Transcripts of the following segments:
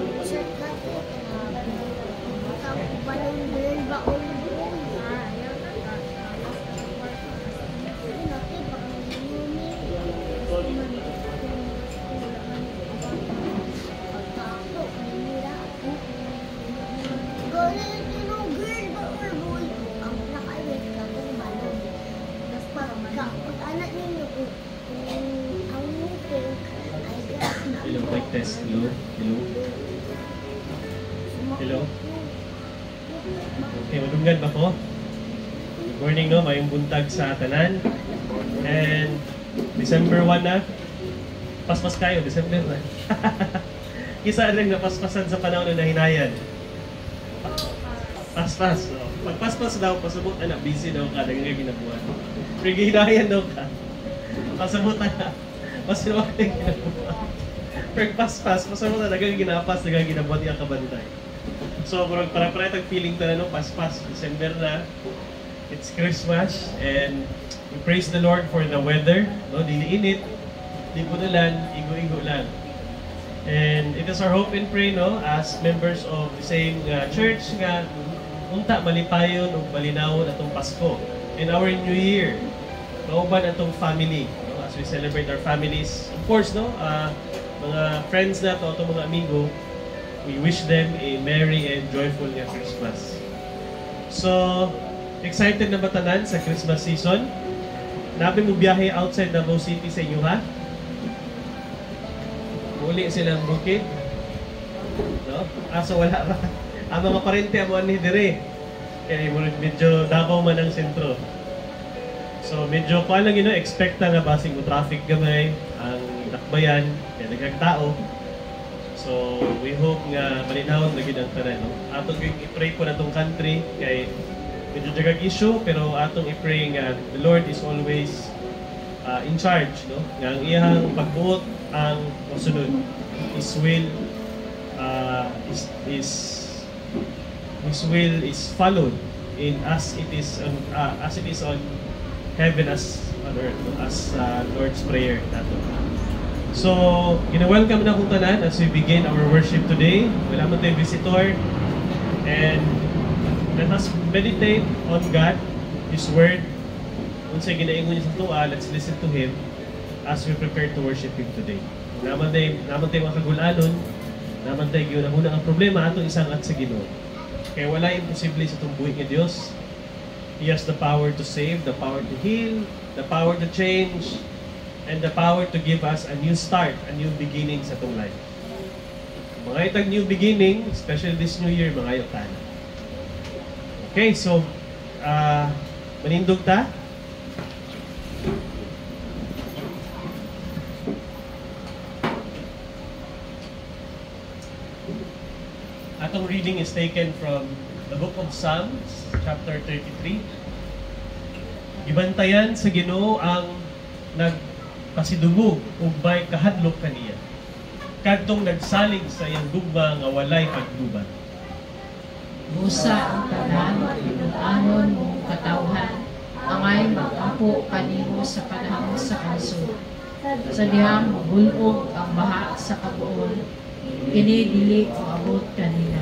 mag-shirt natin. Balon din ba o Hello, mic test. Hello? Hello? Hello? Okay, madunggan ba ko? Good morning, no? Mayong buntag sa tanan. And December 1 na. Paspas kayo, December na. Kisa lang na paspasan sa panahon na hinayan. Paspas. No? Pag paspas daw, pasabot na, busy daw ka, naging ginabuhan. Pero hinayan daw ka. Pasabot na. Masinuwag na ginabuhan. Pero paspas, pasabot na, naging ginapas, naging ginabuhan niya kabantay. So, para feeling to na, no? Paspas. December na. It's Christmas. And we praise the Lord for the weather. No? Dili init. Di po nalan, igo-igo lang. And it is our hope and pray, no, as members of the same church nga unta malipayon ug malinawon atong Pasko and our New Year. Mauban atong family, no, as we celebrate our families. Of course, no, mga friends na to, atong mga amigo, we wish them a merry and joyful Christmas. So, excited na ba tanan sa Christmas season? Nabi mo biyahe outside Davao City sa inyo, ha? Uli silang bukid. No? So wala ba? Ang mga parente mo ni dire. Kaya medyo Davao man ang sentro. So medyo kung lang expect nga basing mo traffic gamay ang dakbayan kaya nagkagtao. So we hope nga malinawon na gid ang tanan, no? Atong i-pray po natong country kay medyo jagag issue pero atong i-pray nga the Lord is always in charge, no? Nga ang iyang pagbuot ang masunod. His will His will is followed in as it is on heaven as on earth, no? As Lord's Prayer nato. So, welcome na kung tanan as we begin our worship today. Wala man tayong visitor and let us meditate on God, His Word. Kung sa ginaingon niya sa tuwa, let's listen to Him as we prepare to worship Him today. Naman tayo mga kagulanon, naman tayo yun ang problema atong isang at sa Ginoo. Kaya wala imposible sa itong buhay ng Diyos. He has the power to save, the power to heal, the power to change, and the power to give us a new start, a new beginning sa itong life. Mga itag new beginning, especially this new year, mga yotan. Okay, so, manindog ta? Atong reading is taken from the book of Psalms, chapter 33. Gibantayan sa Ginoo ang nagpasidungog ug may kahadlok kaniya. Kadtong nagsalig sa iyang gugma nga walay pagduban. Busa ang tanan, anon mong katawhan, angay mag-apo kanimo sa panahon sa kansod. Sa dihang magulog ang baha sa kabuon, kinidili o abot kanina.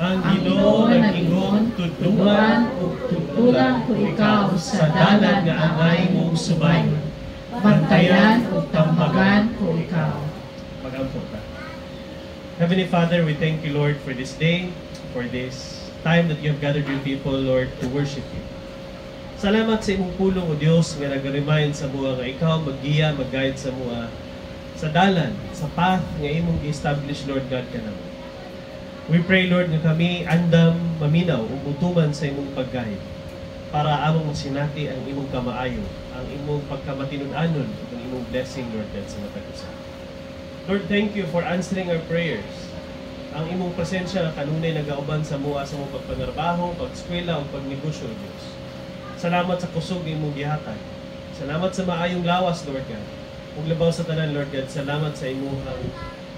Ang Ginoo nag-ingon, tudluan ug tutulan ko ikaw sa dalan nga angay mong subay. Bantayan ug tambagan ko ikaw. Mag-ampot ta. Heavenly Father, we thank you, Lord, for this day, for this time that you have gathered your people, Lord, to worship you. Salamat sa imong pulong, O Diyos, nga nag-remind sa mua nga ikaw mag-guide sa mua sa dalan, sa path nga imong i-establish, Lord God, ka naman. We pray, Lord, nga kami andam maminaw o mutuman sa imong pag-guide para among masinati ang imong kamaayo, ang imong pagkamatinud-anon, ang imong blessing, Lord God, sa matag-usa. Lord, thank you for answering our prayers. Ang imong presensya na kanunay nagauban sa mua sa mong pagpanarbaho, pag-eskwela o pagnegosyo, Diyos. Salamat sa kusog imong gihatag. Salamat sa maayong lawas, Lord God. Ug labaw sa tanan, Lord God, salamat sa imong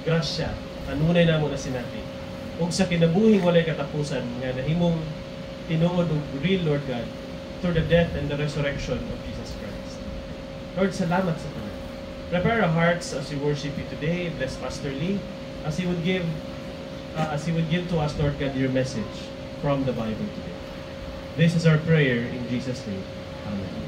grasya. Kanunay namo na sinati. Ug sa kinabuhing walay katapusan nga nahimong tinuod og real, Lord God, through the death and the resurrection of Jesus Christ. Lord, salamat sa tanan. Prepare our hearts as we worship you today. Bless Pastor Lee. as He would give to us, Lord God, your message from the Bible today. This is our prayer in Jesus' name. Amen.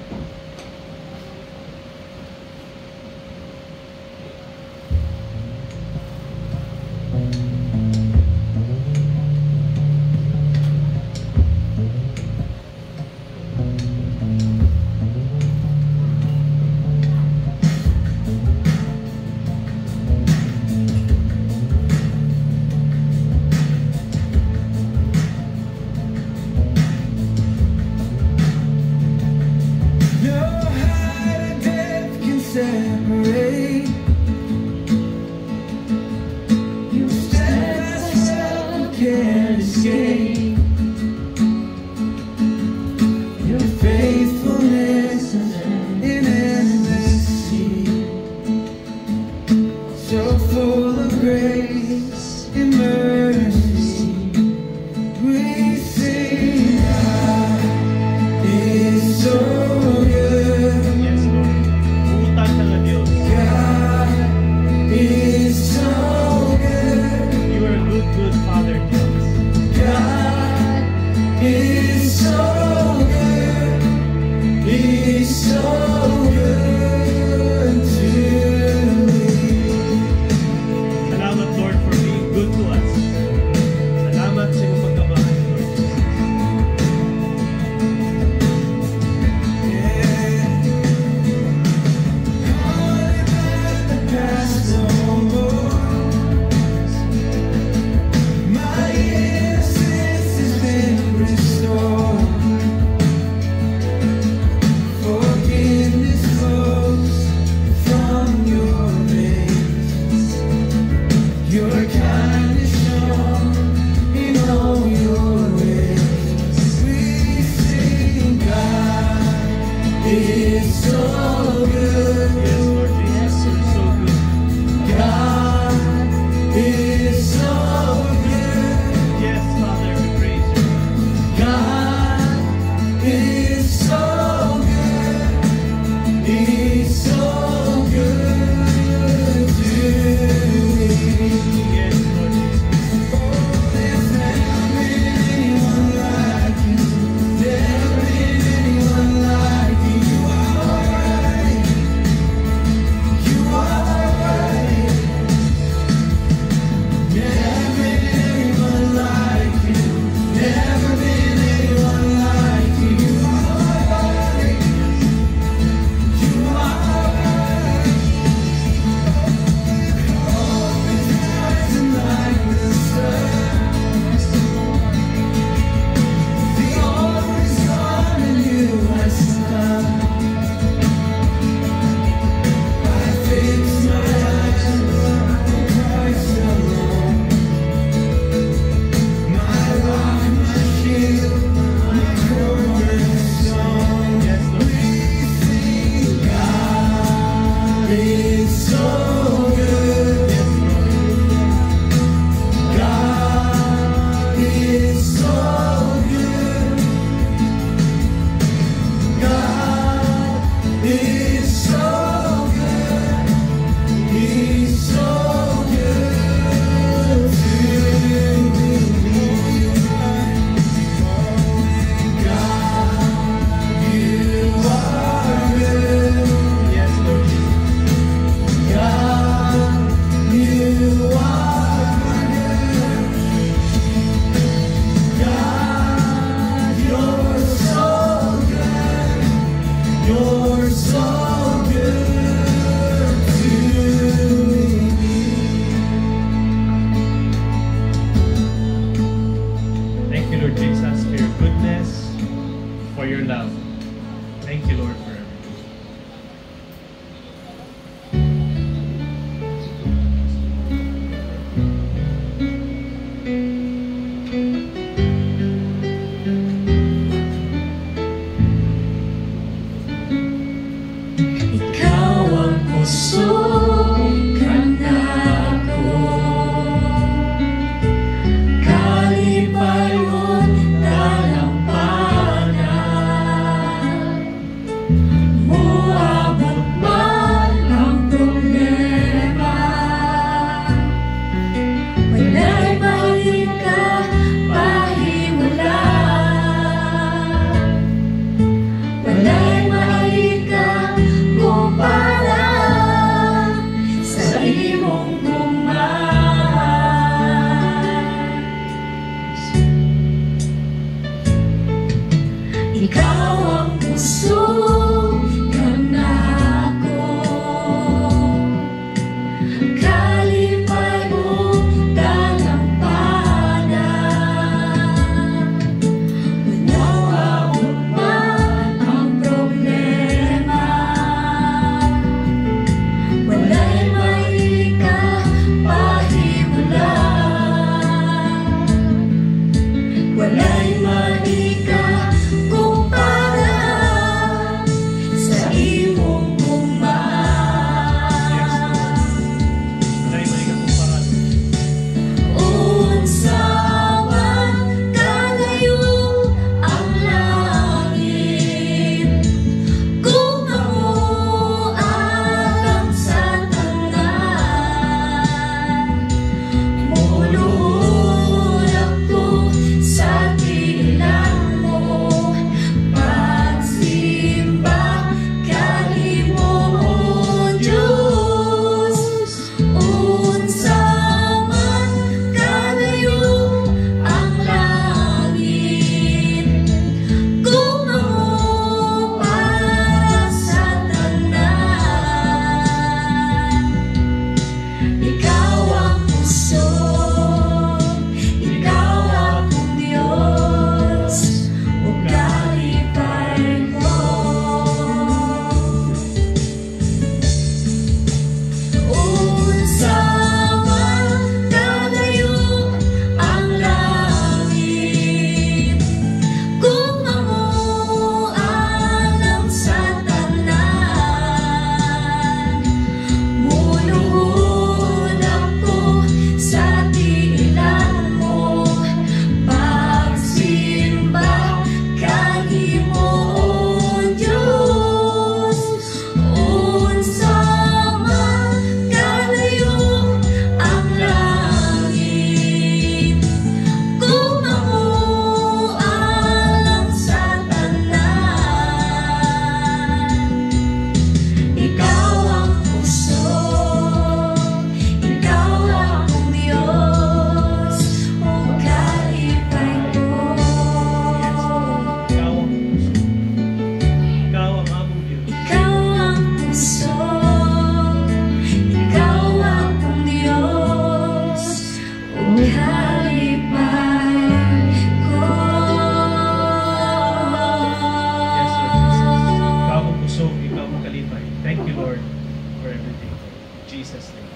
Jesus' name.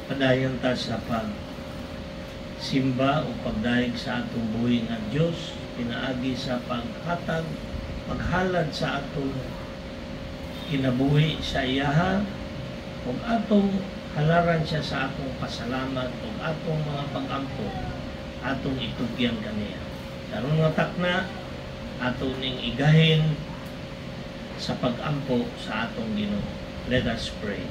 Padayon ta sa simba o pagdayeg sa atong buhing ang Diyos, pinaagi sa paghatag, paghalad sa atong kinabuhi sa iyaha, ug atong halaran siya sa atong pasalamat ug atong mga pag-ampo, atong itugyan kaniya. Karon nga takna, atong ning igahin sa pag-ampo sa atong Ginoo. Let us pray.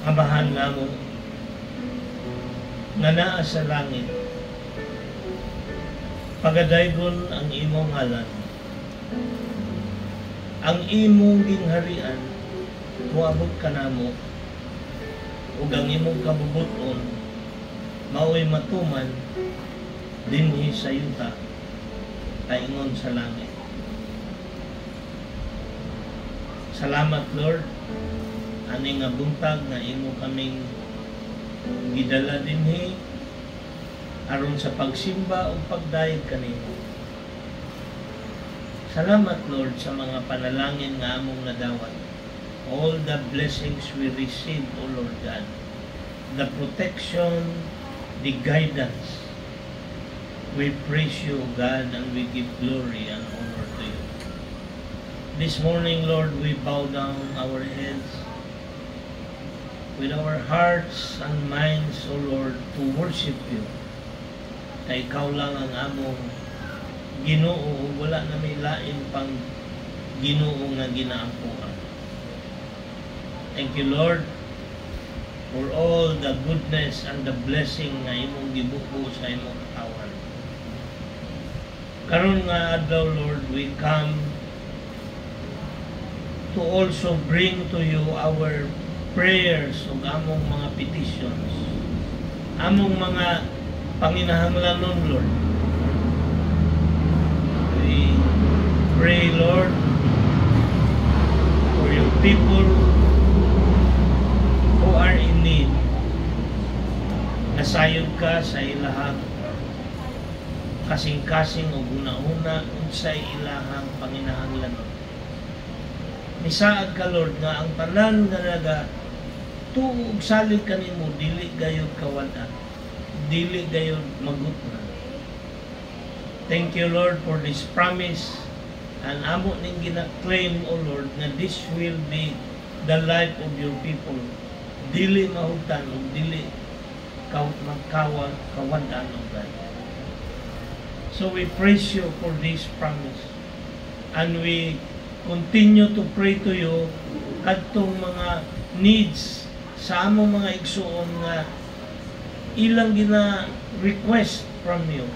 Amahan namo nga naa sa langit, pagadaygon ang imong ngalan, ang imong gingharian moabot kanamo, ug ang imong kabubuton mao'y matuman dinhi sa yuta kaingon sa langit. Salamat Lord, ani nga buntag nga imo kaming gidala dinhi aron sa pagsimba o pagdayeg kanimo. Salamat Lord sa mga panalangin nga among nadawat. All the blessings we receive, O Lord God, the protection, the guidance, we praise you, God, and we give glory and honor to you. This morning, Lord, we bow down our heads with our hearts and minds, O Lord, to worship you. Kay ikaw lang ang among Ginoo, wala na may lain pang Ginoo nga ginaampuan. Thank you, Lord, for all the goodness and the blessing nga imong gibuo sa imong katawan. Karon nga adlaw, Lord, we come to also bring to you our prayers ug among mga petitions, among mga panginahanglanon, Lord. We pray, Lord, for your people who are in need, na Pasayod ka sa ilahang kasing-kasing o guna-una unsay ilahang panginahanglan. Misaad ka, Lord, nga ang tanan nga naga tuog salig kanimo dili gayud kawada, dili gayud magutna. Thank you, Lord, for this promise, and amo ning gina-claim, O Lord, nga this will be the life of your people. Dili mahugtan o dili magkawan-kawan o God. So we praise you for this promise, and we continue to pray to you kadtong mga needs sa among mga igsuon nga ilang gina-request from you.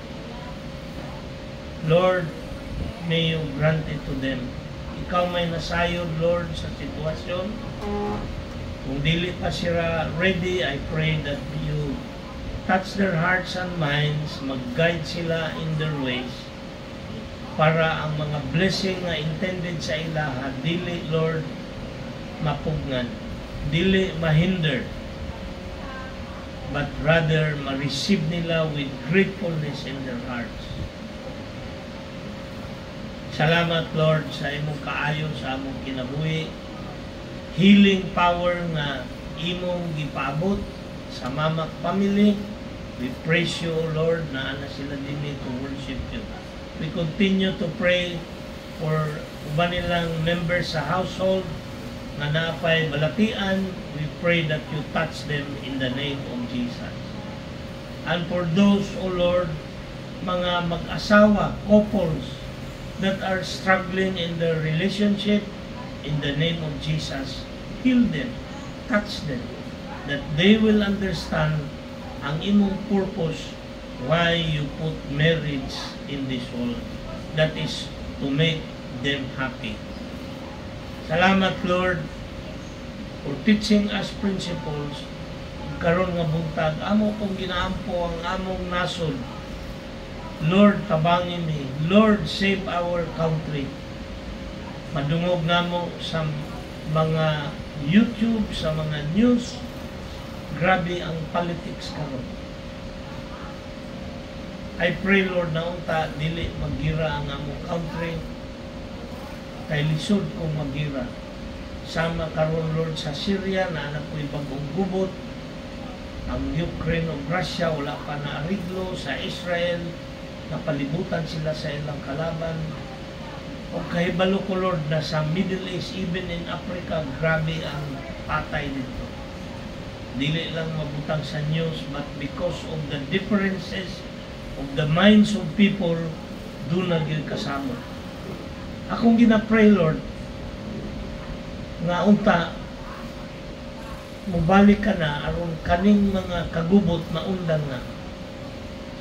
Lord, may you grant it to them. Ikaw may nasayod, Lord, sa sitwasyon. Kung dili pa sila ready, I pray that you touch their hearts and minds, mag-guide sila in their ways, para ang mga blessing na intended sa ilaha, dili, Lord, mapugnan, dili mahinder, but rather ma-receive nila with gratefulness in their hearts. Salamat, Lord, sa imong kaayo sa among kinabuhi, healing power nga imong gipaabot sa Mamak family. We praise you, O Lord, na ana sila din to worship you. We continue to pray for uban nilang members sa household nga napay balatian. We pray that you touch them in the name of Jesus. And for those, O Lord, mga mag-asawa, couples, that are struggling in their relationship, in the name of Jesus, heal them, touch them, that they will understand ang imong purpose why you put marriage in this world. That is to make them happy. Salamat, Lord, for teaching us principles. Karon nga buntag, amo kong ginaampo ang among nasod. Lord, tabangin ni. Lord, save our country. Madungog namo sa mga YouTube, sa mga news. Grabe ang politics karon. I pray, Lord, na unta dili magira ang among country. Kay lisod kong magira. Sama karon, Lord, sa Syria na anak ko'y bagong gubot. Ang Ukraine o Russia wala pa na ariglo. Sa Israel napalibutan sila sa ilang kalaban. O kahibalo ko, Lord, na sa Middle East, even in Africa, grabe ang patay dito. Dili lang mabutang sa news, but because of the differences of the minds of people, doon na gyud kasama. Akong ginapray, Lord, nga unta mubalik ka na aron kaning mga kagubot maundan na.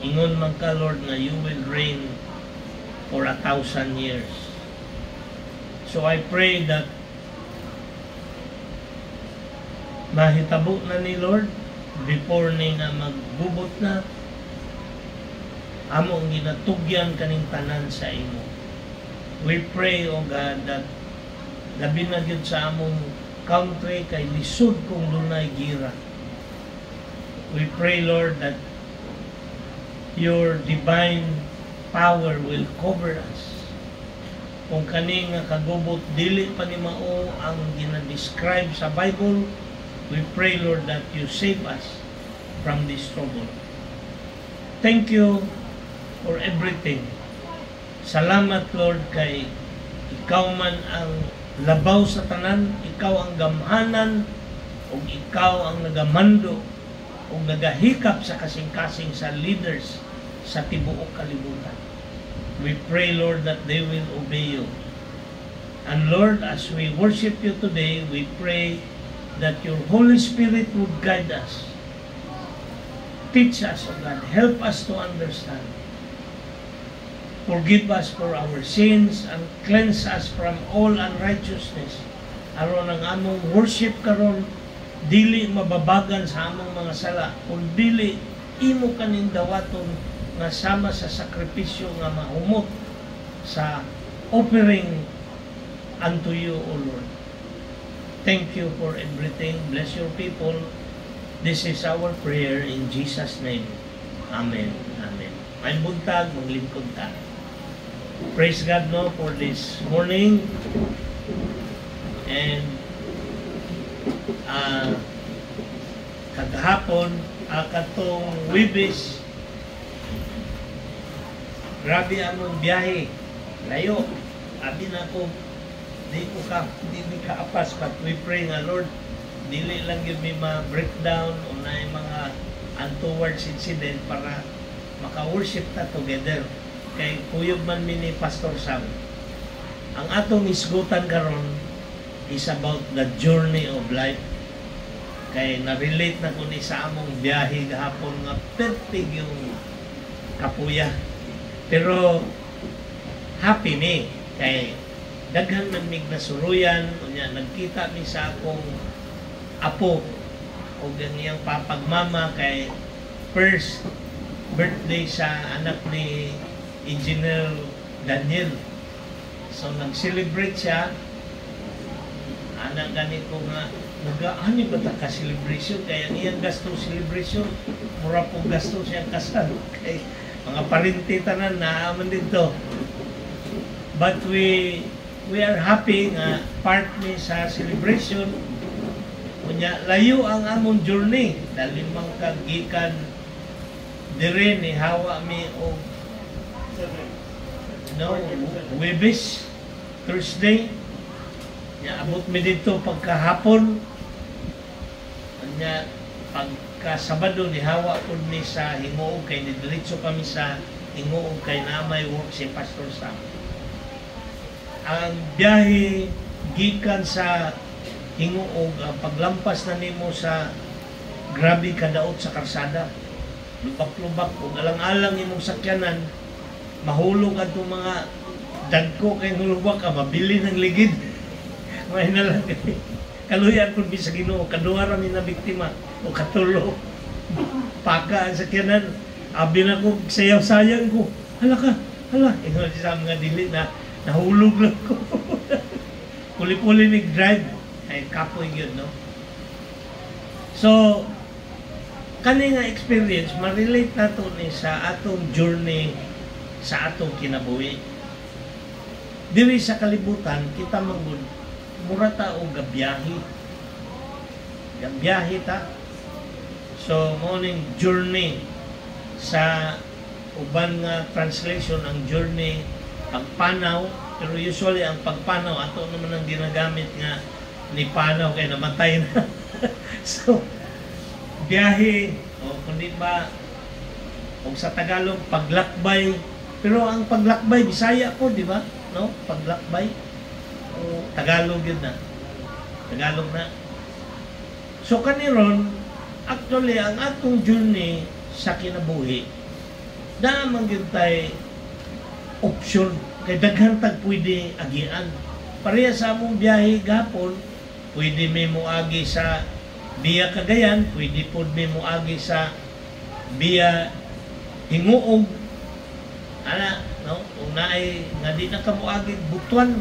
Ingon man ka, Lord, nga you will reign for 1,000 years. So I pray that mahitabo na ni Lord before ni nga magbubot na, among ginatugyan kaning tanan sa imo. We pray, O God, that labi na gyud sa among country kay lisod kung dunay gira. We pray, Lord, that your divine power will cover us. Kung kani nga kagubot dili pa ni mao ang gina-describe sa Bible, we pray, Lord, that you save us from this trouble. Thank you for everything. Salamat, Lord, kay ikaw man ang labaw sa tanan, ikaw ang gamhanan, o ikaw ang nagamando, o nagahikap sa kasing-kasing sa leaders sa tibuok kalibutan. We pray, Lord, that they will obey you. And Lord, as we worship you today, we pray that your Holy Spirit would guide us. Teach us, O God. Help us to understand. Forgive us for our sins and cleanse us from all unrighteousness. Aron ang among worship karon dili mababagan sa among mga sala, kung dili imo kaning dawaton nga sama sa sakripisyo nga mahumot sa offering unto you, O Lord. Thank you for everything. Bless your people. This is our prayer in Jesus' name. Amen. Amen. May buntag, maglingkod ta. Praise God, no, for this morning. And kagahapon, katong Wibis, grabe among biyahe. Layo. Abi na ko, di mi kaapas, but we pray nga, Lord, dili lang yun may ma-breakdown o na yung mga untoward incident para maka-worship ta together. Kay kuyog man mi ni Pastor Sam. Ang atong isgutan karon is about the journey of life. Kay na-relate na ko ni sa among biyahe gahapon nga perfect yung kapuya. Pero happy mi kay daghan man mig nasuruyan unya nagkita mi sa akong apo o ganiyang papagmama kay first birthday sa anak ni Engineer Daniel. So nag-celebrate siya. Anak gani ko nga nag-aani ba ta ka celebration kaya iyang gasto celebration mura pong gasto siyang kasal kay mga parinti tanan naaman dito. But we are happy nga part ni sa celebration. Kunya layo ang among journey dali mang kagikan dire ni hawa mi og Webis Thursday. Ya abot mi dito pagkahapon. Anya pagka Sabado ni hawa pud mi sa Hingoog kay diretso kami sa Hingoog kay namay work si Pastor Sam. Ang biyahe gikan sa Hingoog, ang paglampas na nimo sa grabe kadaot sa karsada, lubak-lubak ug alang-alang imong sakyanan, mahulog adto mga dagko kay hulubak ka mabili ng ligid. May na lang kaluyan pud bi sa Ginoo, kaduha ra mi na biktima o katulo. Paka ang sakyanan, abi na ko sayaw-sayang ko. Hala, ingon sa mga dili na nahulog lang ko. Puli-puli ni drive. Ay, kapoy yun, no? So, kani nga experience, ma-relate na to ni sa atong journey sa atong kinabuhi. Diri sa kalibutan, kita manggod, mura ta o gabiyahe. Gabiyahe ta. So, morning journey sa uban nga translation, ang journey pagpanaw, pero usually ang pagpanaw ato naman ang ginagamit nga ni panaw kay namatay na. So biyahe o kundi ba o sa Tagalog paglakbay, pero ang paglakbay Bisaya po, di ba? No? Paglakbay o Tagalog yun na. Tagalog na. So kaniron actually ang atong journey sa kinabuhi na mangyuntay option kay daghan tag pwede agian. Pareha sa among biyahe gapon, pwede may moagi sa biya Cagayan, pwede pod may moagi sa biya Hingoog. Ana, no? Kung naay nga di na ka moagi Butuan,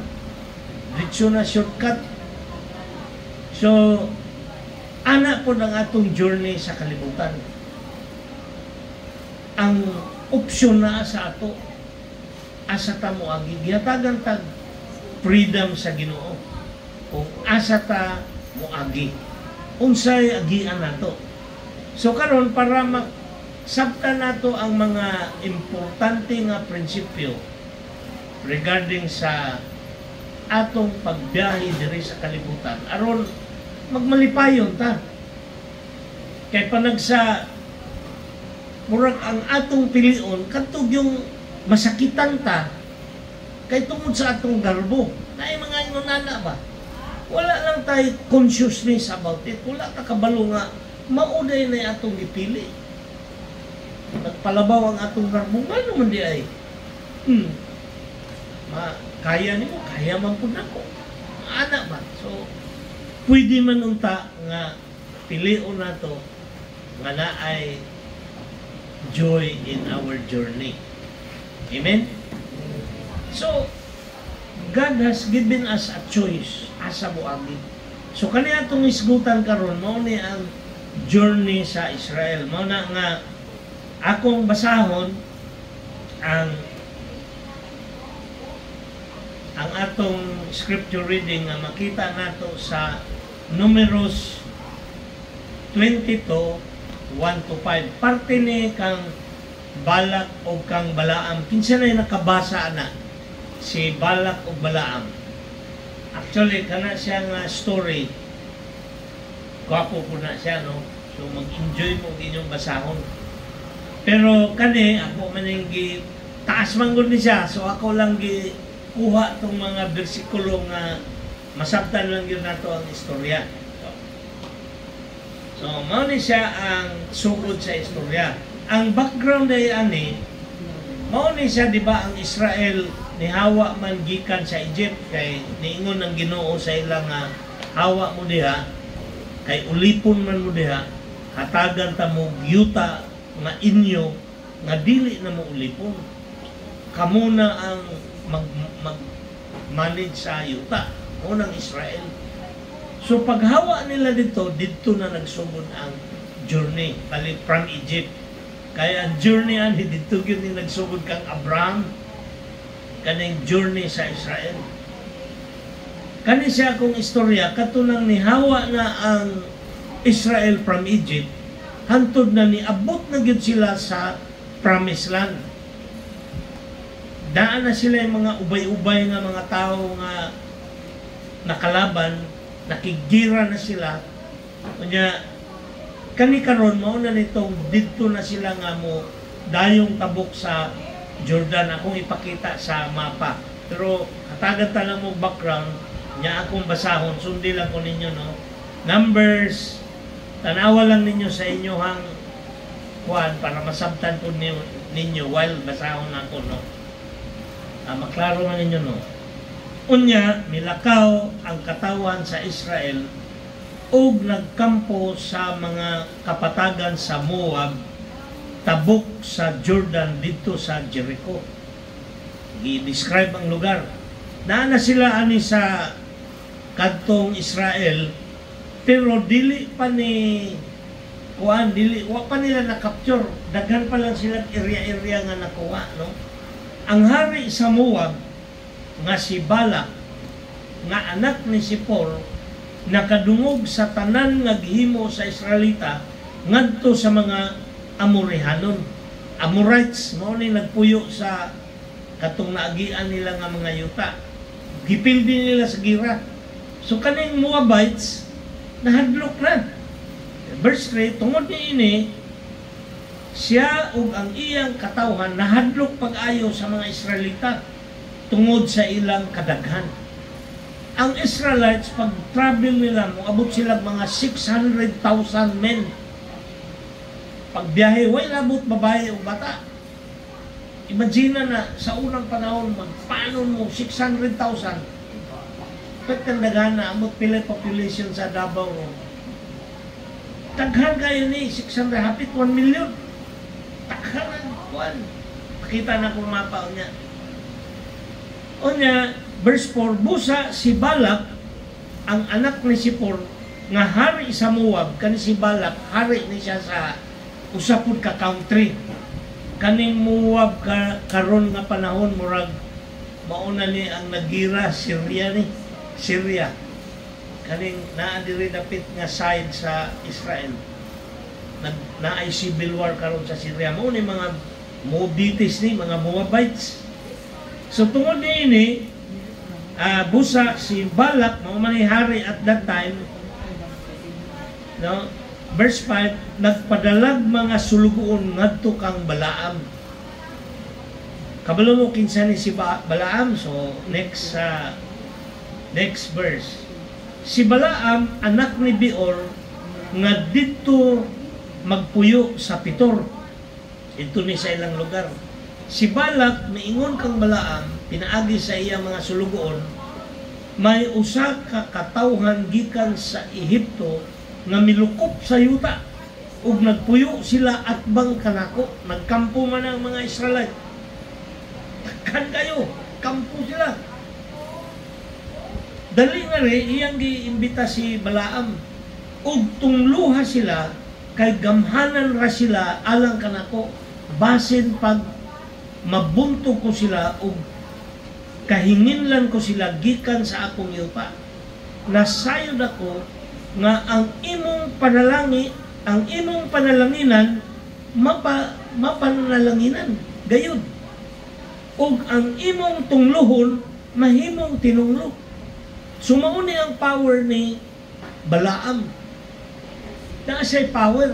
diretso na shortcut. So, ana po ang atong journey sa kalibutan. Ang option na sa ato asa ta moagi gihatagan tag freedom sa Ginoo kung asa ta moagi unsay agian nato. So karon para maksabtan nato ang mga importante nga prinsipyo regarding sa atong pagbiyahe diri sa kalibutan aron magmalipayon ta kay panagsa murag ang atong pilion kadtog yung masakitan ta kay tungod sa atong garbo. Naay mga inunana ba? Wala lang tayo consciousness about it. Wala ka kabalo nga mauday na atong gipili. Nagpalabaw ang atong garbo. Ano man di ay? Kaya nimo, kaya man po nako. Ana ba? So, pwede man unta nga pilion nato nga naay joy in our journey. Amen? So, God has given us a choice asa moagi. So, kaniya itong isgutan karon mo ni ang journey sa Israel. Mao na nga akong basahon ang atong scripture reading nga makita nato sa Numeros 22, 1-5. Parte ni kang Balak o kang Balaam. Kinsa na nakabasa na si Balak o Balaam. Actually, kana siya nga story. Gwapo po na siya, no? So, mag-enjoy mo inyong basahon. Pero kani, ako maning taas manggod ni siya. So, ako lang kuha itong mga bersikulo nga masabtan lang yun nato ang istorya. So, mao ni siya ang sugod sa istorya. Ang background ay ani, mao ni siya, di ba, ang Israel nihawa man gikan sa Egypt kay niingon ang Ginoo sa ilang nga hawa mo diha kay ulipon man mo diha, hatagan ta mo yuta nga inyo nga dili na mo ulipon. Kamo na ang mag-manage sa yuta, unang Israel. So paghawa nila dito na nagsugod ang journey balik from Egypt. Kaya ang journey ani dito gyud ni nagsugod kang Abraham kaning journey sa Israel. Kani siya akong istorya katunang nihawa na ang Israel from Egypt, hantod na niabot na gyud sila sa promised land. Daan na sila yung mga ubay-ubay nga mga tao nga nakalaban, nakigira na sila. Kanya, kani karon mo na nitong dito na sila nga mo dayong tabok sa Jordan. Akong ipakita sa mapa. Pero hatagan ta lang mo background, niya akong basahon, sundi lang ko ninyo, no? Numbers, tanawa lang ninyo sa inyohang kuan para masabtan po ninyo while basahon ako, no? Maklaro man ninyo, no? Unya, milakaw ang katawan sa Israel ug nagkampo sa mga kapatagan sa Moab, tabok sa Jordan dito sa Jericho. I-describe ang lugar. Naana sila ani sa kadtong Israel, pero dili pa ni kuan, wa pa nila na-capture. Daghan pa lang sila area-area nga nakuha, no? Ang hari sa Moab nga si Balak nga anak ni Sipor nakadungog sa tanan nga gihimo sa Israelita ngadto sa mga Amorihanon. Amorites mao ni nagpuyo sa katong naagian nila nga mga yuta. Gipildi nila sa gira. So kaning Moabites nahadlok na. Verse 3, tungod niini siya ug ang iyang katawhan nahadlok pag-ayo sa mga Israelita tungod sa ilang kadaghan. Ang Israelites, pag travel nila, moabot sila mga 600,000 men. Pagbiyahe, way labot babae o bata. Imagine na sa unang panahon, magpaano mo 600,000. Pagkandagan na, amot pila population sa Davao. Taghan kayo ni 600, hapit 1 million. Taghan na, 1. Pakita na kung mapa niya. O niya, verse 4, busa si Balak, ang anak ni Sipor, nga hari sa Moab, kani si Balak, hari ni siya sa usapod ka country. Kaning Moab karon nga panahon, murag, mauna ni ang nagira, Syria. Kaning naadiri dapit nga side sa Israel. Naay civil war karon sa Syria. Mao ni mga Moabites ni, mga Moabites. So tungod niini, busa si Balak, mga manihari at that time, no? Verse 5, nagpadalag mga sulugoon ngadto kang Balaam. Kabalo mo kinsa ni si Balaam. So next verse. Si Balaam anak ni Beor nga dito magpuyo sa Pitor. Ito ni sa ilang lugar. Si Balak, miingon kang Balaam, pinaagi sa iyang mga sulugoon, may usa ka katawhan gikan sa Ehipto nga milukop sa yuta ug nagpuyo sila atbang kanako. Nagkampo man ang mga Israelite. Takkan kayo, kampo sila. Dali nga rin, iyang giimbita si Balaam ug tungluha sila kay gamhanan ra sila alang kanako, basin pag mabunto ko sila o kahinginlan ko sila gikan sa akong yupa. Nasayod ako nga ang imong panalanginan mapanalanginan gayud, ug ang imong tunglohon mahimong tinunglo. Sumauni ang power ni Balaam. Naa siya power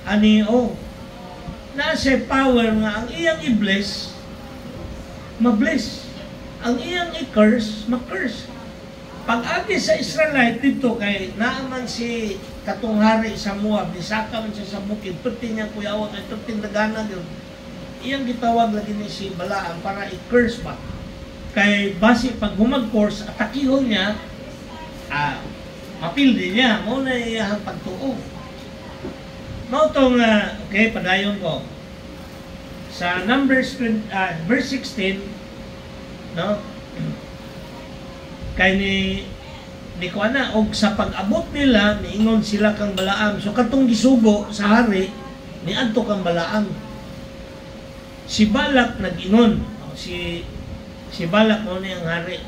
naa siya power nga ang iyang i-bless ma-bless, ang iyang i-curse ma-curse. Pag-agi sa Israelite dito kay naaman si katunghari sa Moab, nisaka man siya sa bukid, perti niya kuyawa kay perti dagana yun. Iyang gitawag lagi ni si Balaam para i-curse ba. Kay basi pag humag-course, atakihon niya, mapildi niya, muna iyahang pagtuo. Mautong, okay, padayon ko. Sa Numbers verse 16, no? Kay ni kuana og sa pag-abot nila niingon sila kang Balaam. So katong gisugo sa hari niadto kang Balaam. Si Balak nag-ingon, si Balak mo ni ang hari.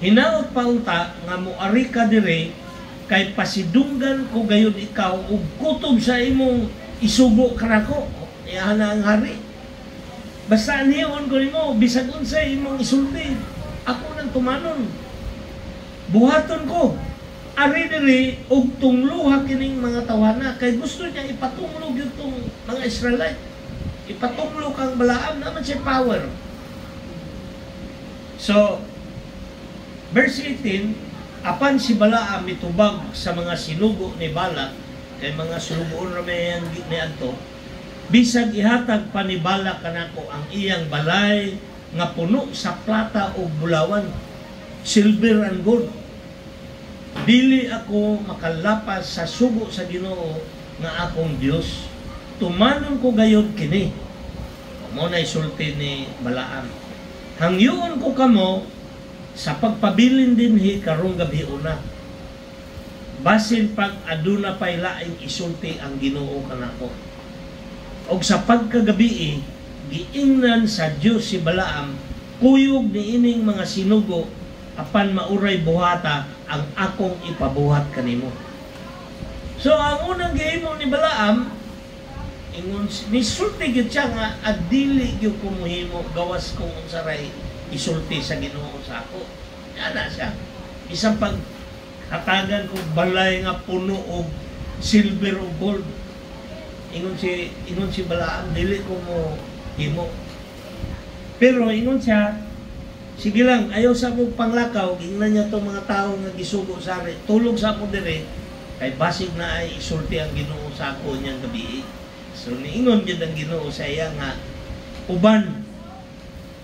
Hinaot pa unta nga moari ka dire kay pasidunggan ko gayon ikaw ug kutob sa imong isugo kanako. Iyahan na ang hari. Basta niyon ko nimo bisag unsa imong isulti, ako nang tumanon. Buhaton ko. Ari diri og tungluha kining mga tawana kay gusto niya ipatunglo gyud tong mga Israelite. Ipatunglo kang Balaam naman siya power. So verse 18, apan si Balaam mitubag sa mga sinugo ni Balak, kay mga sinugoon ra may ang niadto, bisag ihatag pa ni Balak kanako ang iyang balay nga puno sa plata o bulawan, silver and gold. Dili ako makalapas sa sugo sa Ginoo nga akong Dios. Tumanon ko gayud kini. Mo na isulti ni Balaam. Hangyoon ko kamo sa pagpabilin dinhi karong gabi una. Basin pag aduna pay laing isulti ang Ginoo kanako. Og sa pagkagabi giingnan sa Dios si Balaam, kuyog niining mga sinugo apan mauray buhata ang akong ipabuhat kanimo. So ang unang gihimo ni Balaam, ingon nisulti gyud siya nga adili gyud ko mohimo gawas kung unsaray isulti sa Ginoo sa ako. Ana siya. Isang pag hatagan ko balay nga puno og silver o gold. Ingon si Balaam, dili ko mo himo. Pero ingon siya, sige lang, ayaw sa akong panglakaw, ingnan niya itong mga tao nga gisugo sa ari, tulog sa ako dire, kay basig na ay isulti ang Ginoo sa ako niyang gabi. So niingon yun ang Ginoo sa iya nga uban,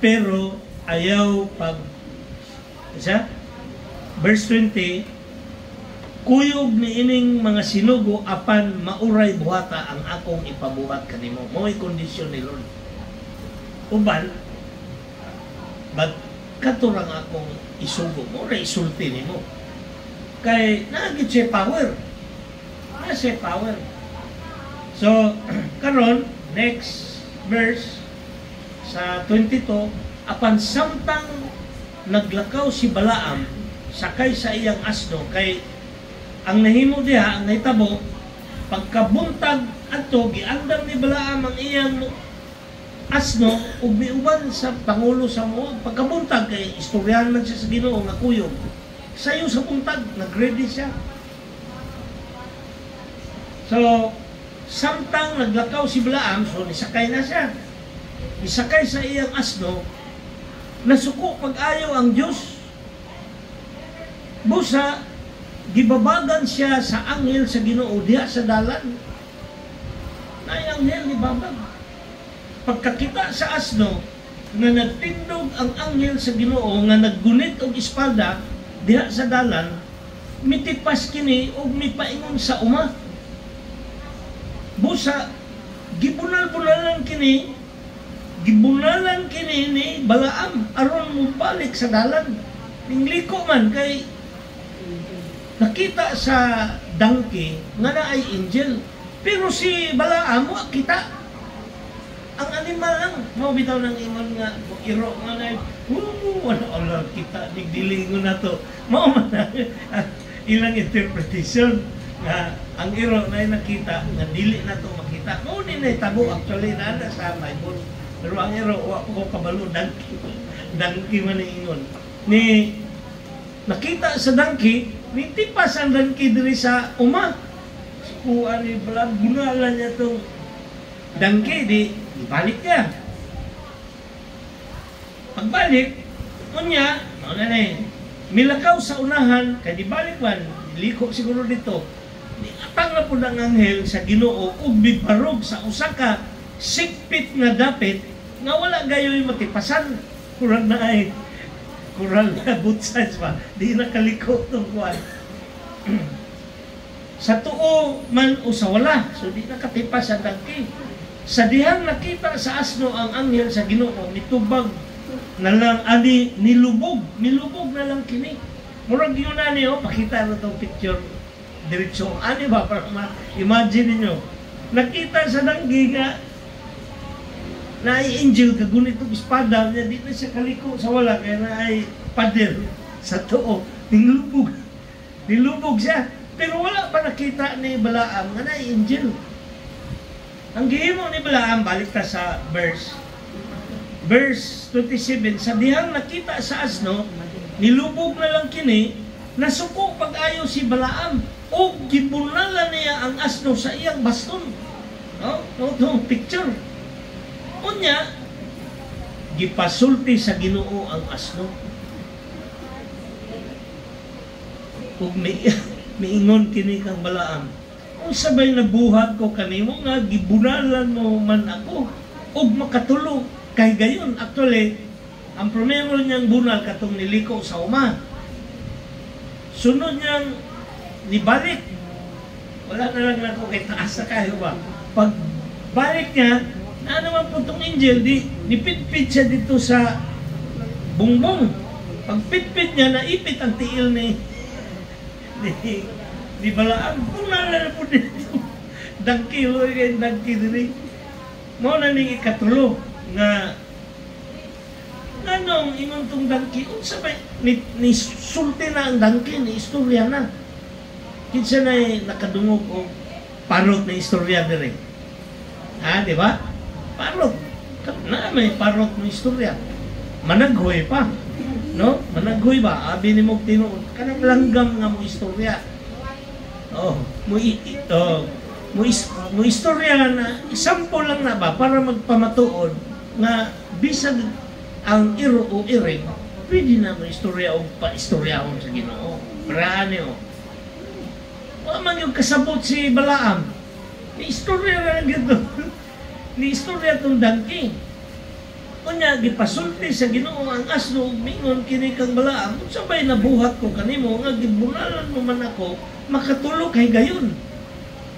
pero ayaw pag isa? Verse 20, kuyog ni ining mga sinugo apan mauray buhata ang akong ipabuhat kanimo. Mo'y kondisyon ni Lord. Uban, katurang akong isugo mo, ray isulti nimo. Kay naagit siya power. Siya power. So, karon next verse sa 22, apan samtang naglakaw si Balaam sakay sa iyang asno, kay ang nahimo diha, ang nahitabo, pagkabuntag ato giandam ni Balaam ang iyang asno ug miuban sa pangulo sa Moab. Pagkabuntag kay istoryahan man siya sa Ginoo nga kuyog. Sayo sa buntag nagready siya. So samtang naglakaw si Balaam, so nisakay na siya. Nisakay sa iyang asno, nasuko pag-ayaw ang Diyos. Busa gibabagan siya sa anghel sa Ginoo diha sa dalan. Nay anghel ni babag. Pagkakita sa asno nga nagtindog ang anghel sa Ginoo nga naggunit og espada diha sa dalan, mitipas kini og mipaingon sa uma. Busa gibunalan kini ni Balaam aron mubalik sa dalan. Ningliko man kay nakita sa donkey nga naay angel. Pero si Balaam, wa kita. Ang animal lang. Mabitaw ng ingon nga, iro nga na, wala kita, nigdilingon na to. Mao na, ilang interpretation nga ang iro na nakita, nga dili na to makita. Mao ni na tabo, actually, na sa Bible. Pero ang iro, wa ko kabalo, dangki man ingon. Ni, nakita sa dangki, nitipas ang dangki diri sa uma. Kung ano yung bunalan niya itong dangki, ibalik niya. Pagbalik, unya, milakaw sa unahan, kaya dibalik man, liko siguro dito, atang na po ng anghel sa Ginoo, ug bibarog sa usaka, sikpit nga dapit, nga wala gayoy matipasan. Kurang na ay, kurang na both sides pa, di nakaliko itong kuwan. Sa tuo man o sa wala, so di nakatipas sa dangki. Sa dihang nakita sa asno ang anghel sa Ginoo, nitubag na lang, nilubog na lang kini. Murag yun na niyo, pakita na itong picture diretso. Ano ba, para ma-imagine niyo, nakita sa dangki nga, na ay angel, kagunit itong espada niya, di na siya kaliko sa wala, kaya na ay pader sa tuo, nilubog siya. Pero wala pa nakita ni Balaam nga na angel. Ang gihimo ni Balaam, balik ta sa verse 27, sa dihang nakita sa asno, nilubog na lang kini, nasuko pag-ayo si Balaam, o gibunalan niya ang asno sa iyang baston. No? Itong picture. Unya, gipasulti sa Ginoo ang asno. Ug miingon kini kang Balaam, kung sabay nabuhat ko kanimo nga gibunalan mo man ako ug makatulog kay gayon. Actually, ang primero niyang bunal katong niliko sa uma. Sunod niyang nibalik. Wala na lang nako kay taas na kayo ba. Pag balik niya, na naman po itong angel, nipit-pit siya dito sa bungbong. Pag pit-pit niya, naipit ang tiil ni Balaam. Punala na po dito. Dangki, dangki diri. Mao na ning ikatulo nga anong ingon tong dangki, unsa ba ni sulti na ang dangki, ni istorya na. Kinsa na nakadungog og parot na istorya diri. Di ba? Parot. Na may parot na istorya. Managhoy pa. No? Managhoy ba? Abi ni mo tinuod. Kanang langgam nga mo istorya. Mo istorya na, example lang na ba, para magpamatuod nga bisag ang iro o iring, pwede na mo istorya o pa-istoryahon sa Ginoo. Marani o. Wala man yung kasabot si Balaam. Ni istorya na gito. Ni istorya itong dangki. Kunya, gipasulti sa Ginoo ang asno, mingon kini kang Balaam, kung sabay nabuhat ko kanimo, nga gibunalan mo man ako, makatulog kay gayon.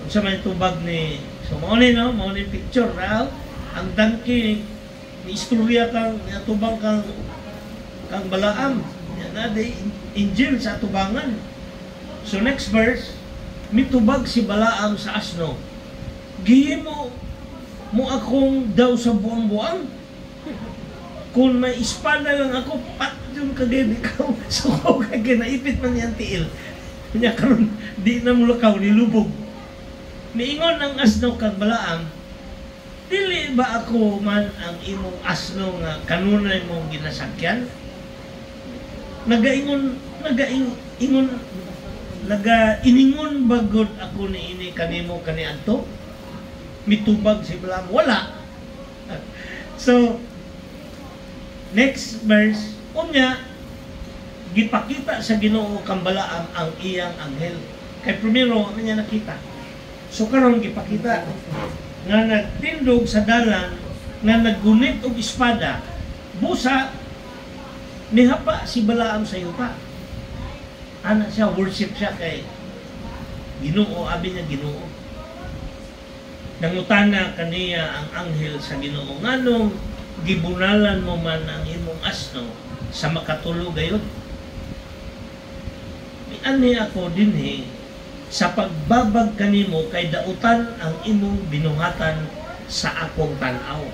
Kung sabay tubag ni, so mauni no, mauni picture na, ang dangki, ni istorya kang, tubang kang Balaam, yan na, angel sa tubangan. So next verse, mitubag si Balaam sa asno, gihimo mo akong daw sa buang-buang, kung may espada lang ako, pat yung kagay ikaw, so kagay naipit man yung tiil. Kanya karon di na mulakaw, nilubog. Miingon ang asno kag Balaam, dili ba ako man ang imong asno nga kanunay mong ginasakyan? Iningon bagod ako ni ini kanimo kaniadto? Mitubag si Balaam, wala. So, next verse, unya, gipakita sa Ginoo kang Balaam ang iyang anghel. Kay primero, ano niya nakita? So karon gipakita nga nagtindog sa dalan, nga naggunit og espada, busa, nihapa si Balaam sa yuta. Ana siya, worship siya kay Ginoo, abi niya Ginoo. Nangutana kaniya ang anghel sa Ginoo, nganong gibunalan mo man ang imong asno sa makatulog gayon? Ani ako dinhi sa pagbabag kanimo kay dautan ang imong binuhatan sa akong tan-aw.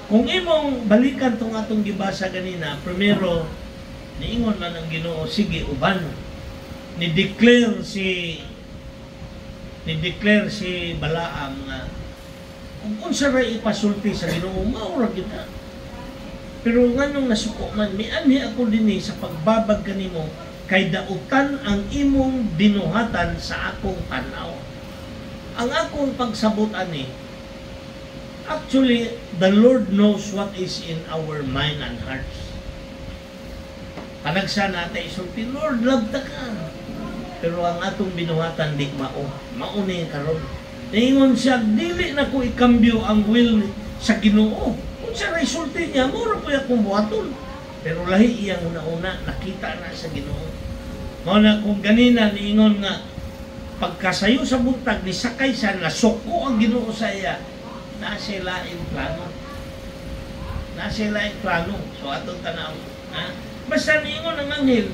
Kung imong balikan tong atong gibasa ganina, primero niingon man ang Ginoo, sige uban. Ni-declare si Balaam nga kung unsa ra ipasulti sa Ginoo, mao ra gyud na. Pero nganong nasuko man, mianhi ako dinhi sa pagbabag kanimo kay dautan ang imong binuhatan sa akong tan-aw. Ang akong pagsabot ani, actually, the Lord knows what is in our mind and hearts. Panagsa natin isulti, Lord, love ta ka. Pero ang atong binuhatan di mao. Mao ni karon. Ingon siya, dili na ko ikambyo ang will sa Ginoo. Kung siya resulti niya, mura po akong buhaton. Pero lahi iyang una-una, nakita na sa Ginoo. Mao na kung ganina niingon nga, pagkasayo sa buntag, ni sakay siya, nasuko ang Ginoo sa iya, nasa laing plano. Nasa laing plano. So atong tanaw. Basta niingon ang anghel,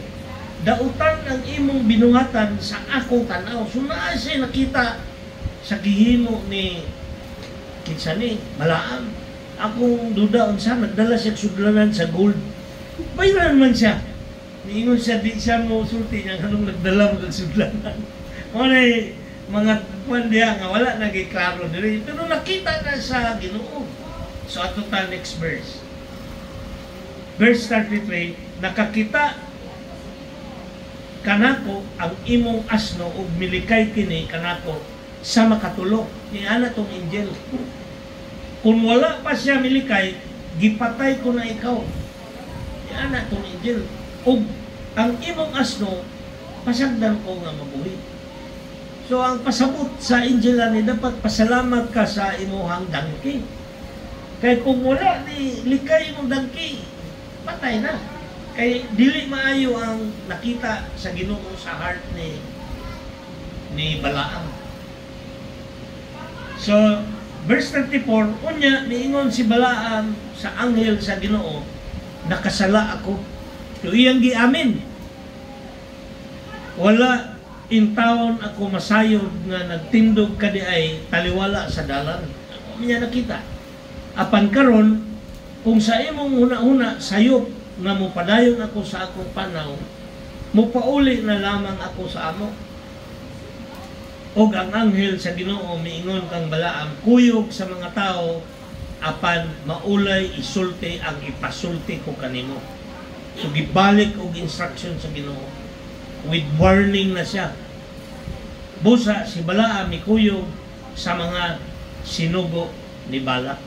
dautan ang imong binuhatan sa akong tanaw. So naa siya nakita sa gihimo ni kinsa ni Balaam. Akong duda unsa nagdala siya sudlanan sa gold. Bayran man siya. Niingon siya di siya mo sulti niya kanang nagdala mo sudlanan. Mo mga kwan diha nga wala nagiklaro diri pero nakita na sa Ginoo. So ato ta next verse. Verse 33, nakakita kanako ang imong asno ug milikay kini kanako sa makatulo. Ni ana tong angel. Kung wala pa siya milikay, gipatay ko na ikaw. Ni ana tong angel. Ug ang imong asno pasagdan ko nga mabuhi. So ang pasabot sa angel ani dapat pasalamat ka sa imuhang dangki. Kay kung wala ni likay imong dangki, patay na. Kay dili maayo ang nakita sa Ginoo sa heart ni Balaam. So verse 34, unya niingon si Balaam sa anghel sa Ginoo, nakasala ako. So iyang giamin. Wala in taon ako masayod nga nagtindog kadi ay taliwala sa dalan. Ako niya nakita. Apan karon kung sa imong una-una sayop nga mopadayon ako sa akong panaw, mopauli na lamang ako sa amo. Og ang anghel sa Ginoo miingon kang Balaam, kuyog sa mga tao apan maulay isulti ang ipasulti ko kanimo. So gibalik og instruction sa Ginoo with warning na siya. Busa si Balaam mikuyog sa mga sinugo ni Balak.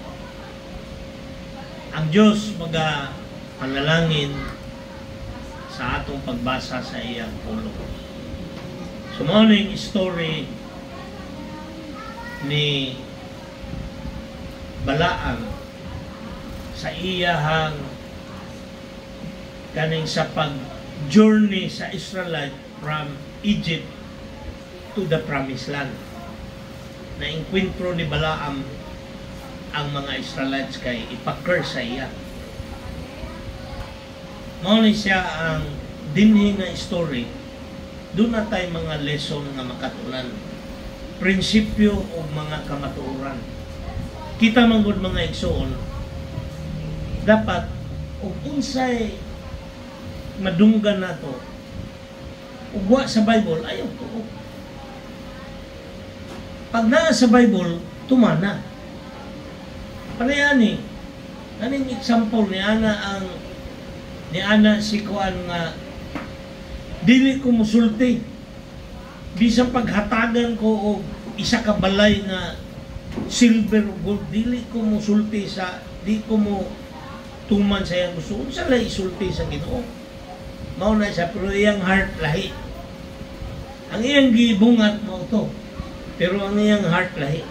Ang Diyos panalangin sa atong pagbasa sa iyang pulong. So mao ning story ni Balaam sa iyahang kaning sa pag-journey sa Israelite from Egypt to the Promised Land. Na-enkwentro ni Balaam ang mga Israelites kay ipakers sa iya. Mao ni siya ang dinhi nga story. Doon na tayo mga lesson nga makatulan. Prinsipyo o mga kamatuoran. Kita manggod mga igsoon, dapat og unsay madunggan nato ugwa sa Bible ayaw tuo. Pag naa sa Bible, tumana. Panayani, kaning example ni Ana si Kuan nga dili ko musulti. Bisang paghatagan ko og isa ka balay nga silver o gold, dili ko musulti di ko mo tuman sa iyang gusto. Unsa lay isulti sa Ginoo? Mao na siya, pero iyang heart lahi. Ang iyang gibungat mao to, pero ang iyang heart lahi.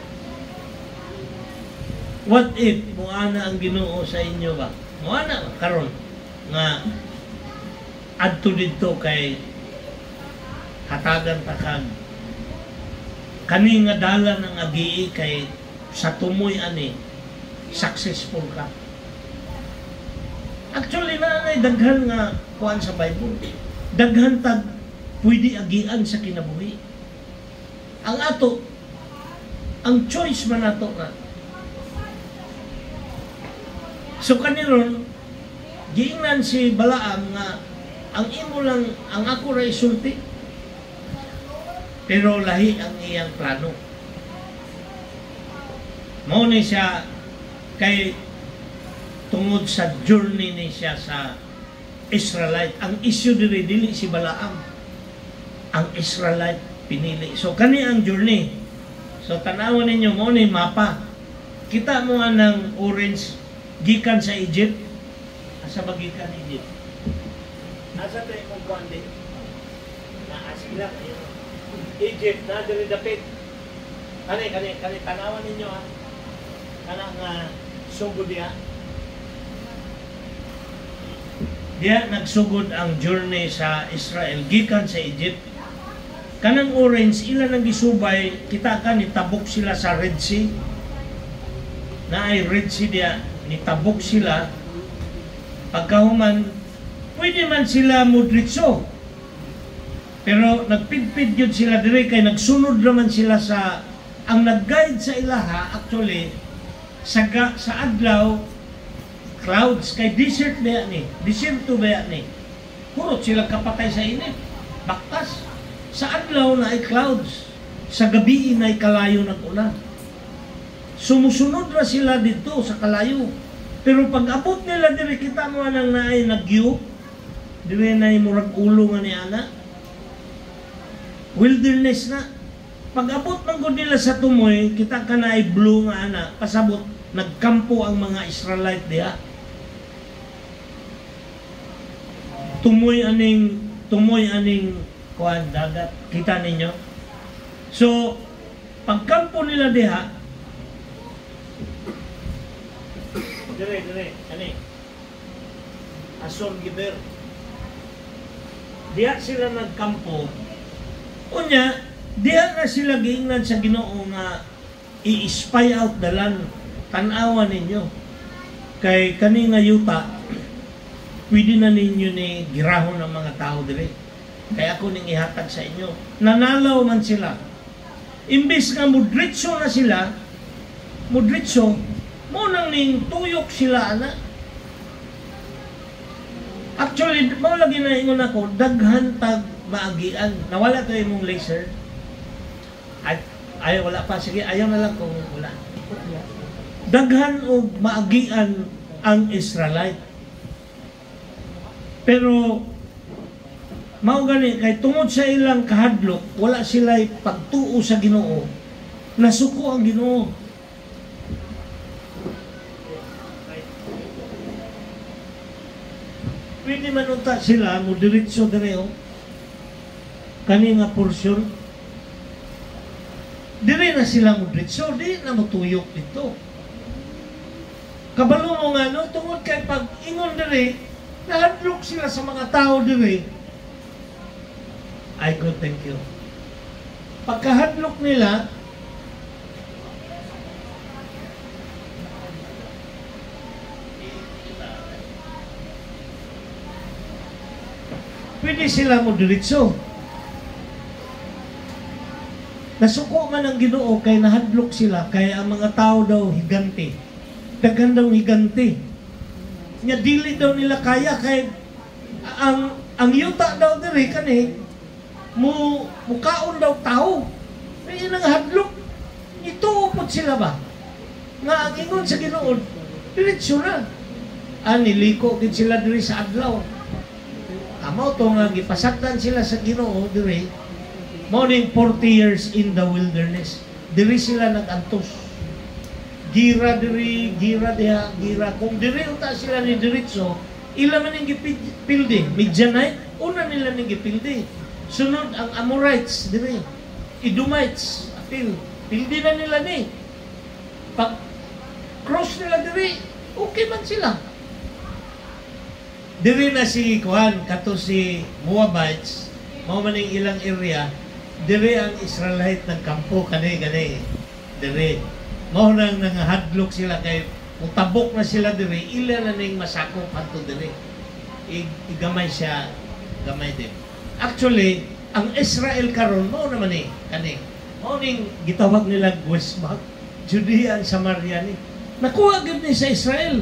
What if muana ang Ginoo sa inyo ba? Muana karon nga adto didto kay hatagan takag kani nga dalan ang agii kay sa tumoy ani successful ka. Actually na daghan nga kuan sa Bible. Daghan tag pwede agian sa kinabuhi. Ang ato, ang choice man nato na. So kaniron, giingnan si Balaam nga ang imo lang, ang ako ra isulti. Pero lahi ang iyang plano. Mao ni siya kay tungod sa journey ni siya sa Israelite. Ang issue dili si Balaam. Ang Israelite pinili. So kani ang journey. So tanawan ninyo mo ni mapa. Kita mo nga ng orange gikan sa Egypt. Asa ba gikan Egypt? Asa tayo mong kuwan din? Naasila kayo. Egypt na diri dapit. Kani tanawan ninyo ha. Kana nga sugod diha. Diya nagsugod ang journey sa Israel gikan sa Egypt. Kanang orange ila nang gisubay, kita ka nitabok sila sa Red Sea. Na ay Red Sea diya, nitabok sila. Pagkahuman, pwede man sila mudritso. Pero nagpidpid yun sila dire kay nagsunod naman sila sa ang nag-guide sa ilaha actually sa adlaw clouds kay desert ba ni? Desierto ba ni? Puro sila kapatay sa init. Baktas. Sa adlaw na ay clouds. Sa gabi na ay kalayo nag-ulan. Sumusunod na sila dito sa kalayo. Pero pag abot nila diri kita mo nang naay nagyo, diri na ay murag ulo nga ni ana. Wilderness na. Pag abot man gud nila sa tumoy, kita ka na ay blue nga ana, pasabot nagkampo ang mga Israelite diha. Tumoy aning kuan dagat. Kita ninyo? So, pagkampo nila diha, dire, ani. Ason Giber. Diha sila nagkampo. Unya, diha na sila giingnan sa Ginoo nga i-spy out dalan tan-awan ninyo. Kay kani nga yuta, pwede na ninyo ni girahon ng mga tao dire. Kaya ako ning ihatag sa inyo. Nanalaw man sila. Imbis nga mudritso na sila, mudritso, mo nang ning tuyok sila ana. Actually, mo lagi na ingon ako, daghan tag maagian. Nawala to imong laser. Ay wala pa, sige, ayaw na lang kung wala. Daghan o maagian ang Israelite. Pero mao gani kay tungod sa ilang kahadlok, wala sila pagtuo sa Ginoo. Nasuko ang Ginoo. Pwede man unta sila mo diretso direo. Kani nga porsyon. Dire na sila mo diretso, di na mo tuyok dito. Kabalo mo nga no, tungod kay pag ingon dire, nahadlok sila sa mga tao dire. Ay, good, thank you. Pagkahadlok nila, pwede sila mo diretso. Nasuko man ang Ginoo kay nahadlok sila, kay ang mga tao daw higante. Daghan daw higante. Nya dili daw nila kaya kay ang yuta daw diri kani mukaon daw tao. May nang hadlok. Ito upot sila ba? Nga ang ingon sa Ginoo, diretso na. Niliko gid sila diri sa adlaw. Amo to nga gipasaktan sila sa Ginoo diri. Morning 40 years in the wilderness. Diri sila nagantos. Gira diri, gira diha, gira. Kung diri unta sila ni diretso, ila man ning gipildi. Midianite, una nila ning gipildi. Sunod ang Amorites diri. Edomites, apil. Pildi na nila ni. Pag cross nila diri, okay man sila. Diri na si Kuhan, kato si Moabites, mao man ning ilang area. Dire ang Israelite ng kampo kani dire mao nang nangahadlok sila kay mutabok na sila dire ila na ning masakop adto dire igamay siya gamay din. Actually Ang Israel karon mao naman ni kani. Mao ning gitawag nila West Bank, Judea and Samaria ni. Nakuha gyud ni sa Israel.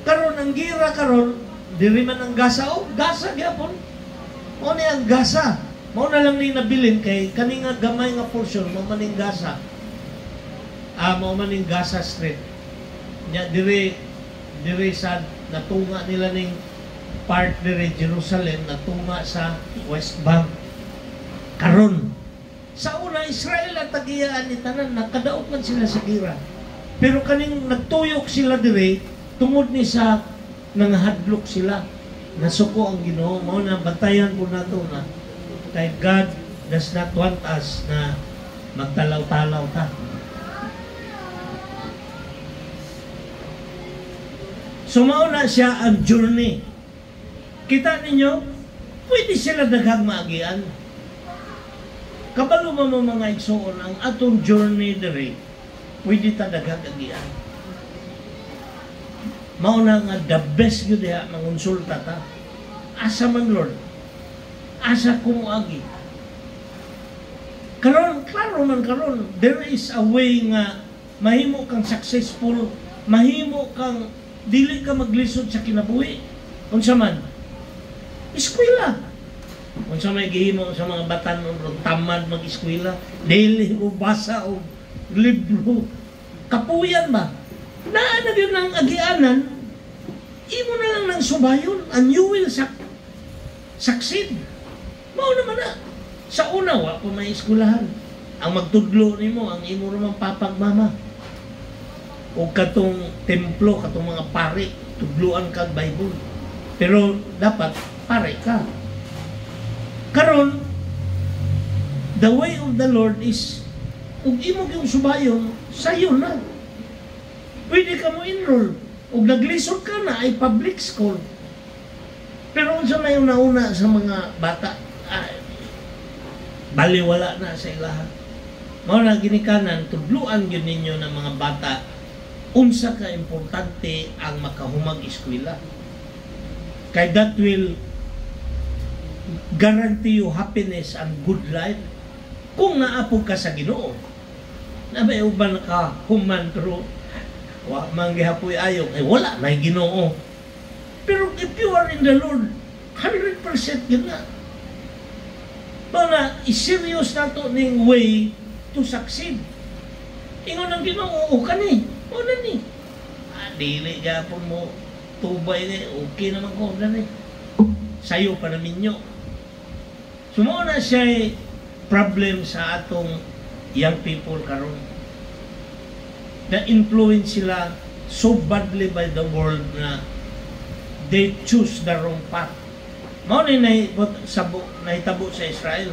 Karon ang gira karon diri man ang Gaza Gaza gyapon. Mao ni ang Gaza. Mao na lang ni nabilin kay kani nga gamay nga portion mao man ning Gaza. Mao man ning Gaza Strip. Nya diri sa natunga nila ning part diri Jerusalem natunga sa West Bank. Karon sa una Israel at tagiyaan ni tanan nakadaot man sila sa gira. Pero kaning nagtuyok sila diri tungod ni sa nangahadlok sila. Nasuko ang Ginoo mao na bantayan po nato na kay God does not want us na magtalaw-talaw ta. Sumao na siya ang journey. Kita ninyo, pwede sila daghang maagian. Kabalo mo mga igsoon ang atong journey diri, pwede ta daghang agian. Mao na nga the best yun diha mangonsulta ta. Asa man Lord? Asa ko mo agi? Karon, klaro man karon, there is a way nga mahimo kang successful, mahimo kang dili ka maglisod sa kinabuhi. Unsa man? Eskwela. Unsa may gihimo sa mga batan ron tamad mag-eskwela, dili o basa o libro. Kapuyan ba? Naa na yun ang agianan, imo na lang ng subayon, and you will succeed. Mao naman na. Sa una, wa pa may eskwelahan. Ang magtudlo nimo, ang imo ramang papagmama. O katong templo, katong mga pari, tudluan kag Bible. Pero dapat pare ka. Karon, the way of the Lord is, kung imo yung subayon, sayo na. Pwede ka mo enroll. Kung naglisod ka na, ay public school. Pero kung sa may una sa mga bata, baliwala na sa ilaha. Mao na ginikanan, tudluan yun ninyo ng mga bata, unsa ka importante ang makahumag eskwela. Kay that will guarantee you happiness and good life kung naapog ka sa Ginoo. Nabay uban ka human pero wa man gihapoy ayo ay wala may Ginoo. Pero if you are in the Lord 100% yun na. Para i-serious na to ning way to succeed. Ingon ang Ginoo o kani o na ni. Dili gapon mo tubay ni okay naman ko na ni. Sayo pa namin nyo. Sumo na siya problem sa atong young people karon. Na-influence sila so badly by the world na they choose the wrong path. Mao ni nahitabo sa Israel.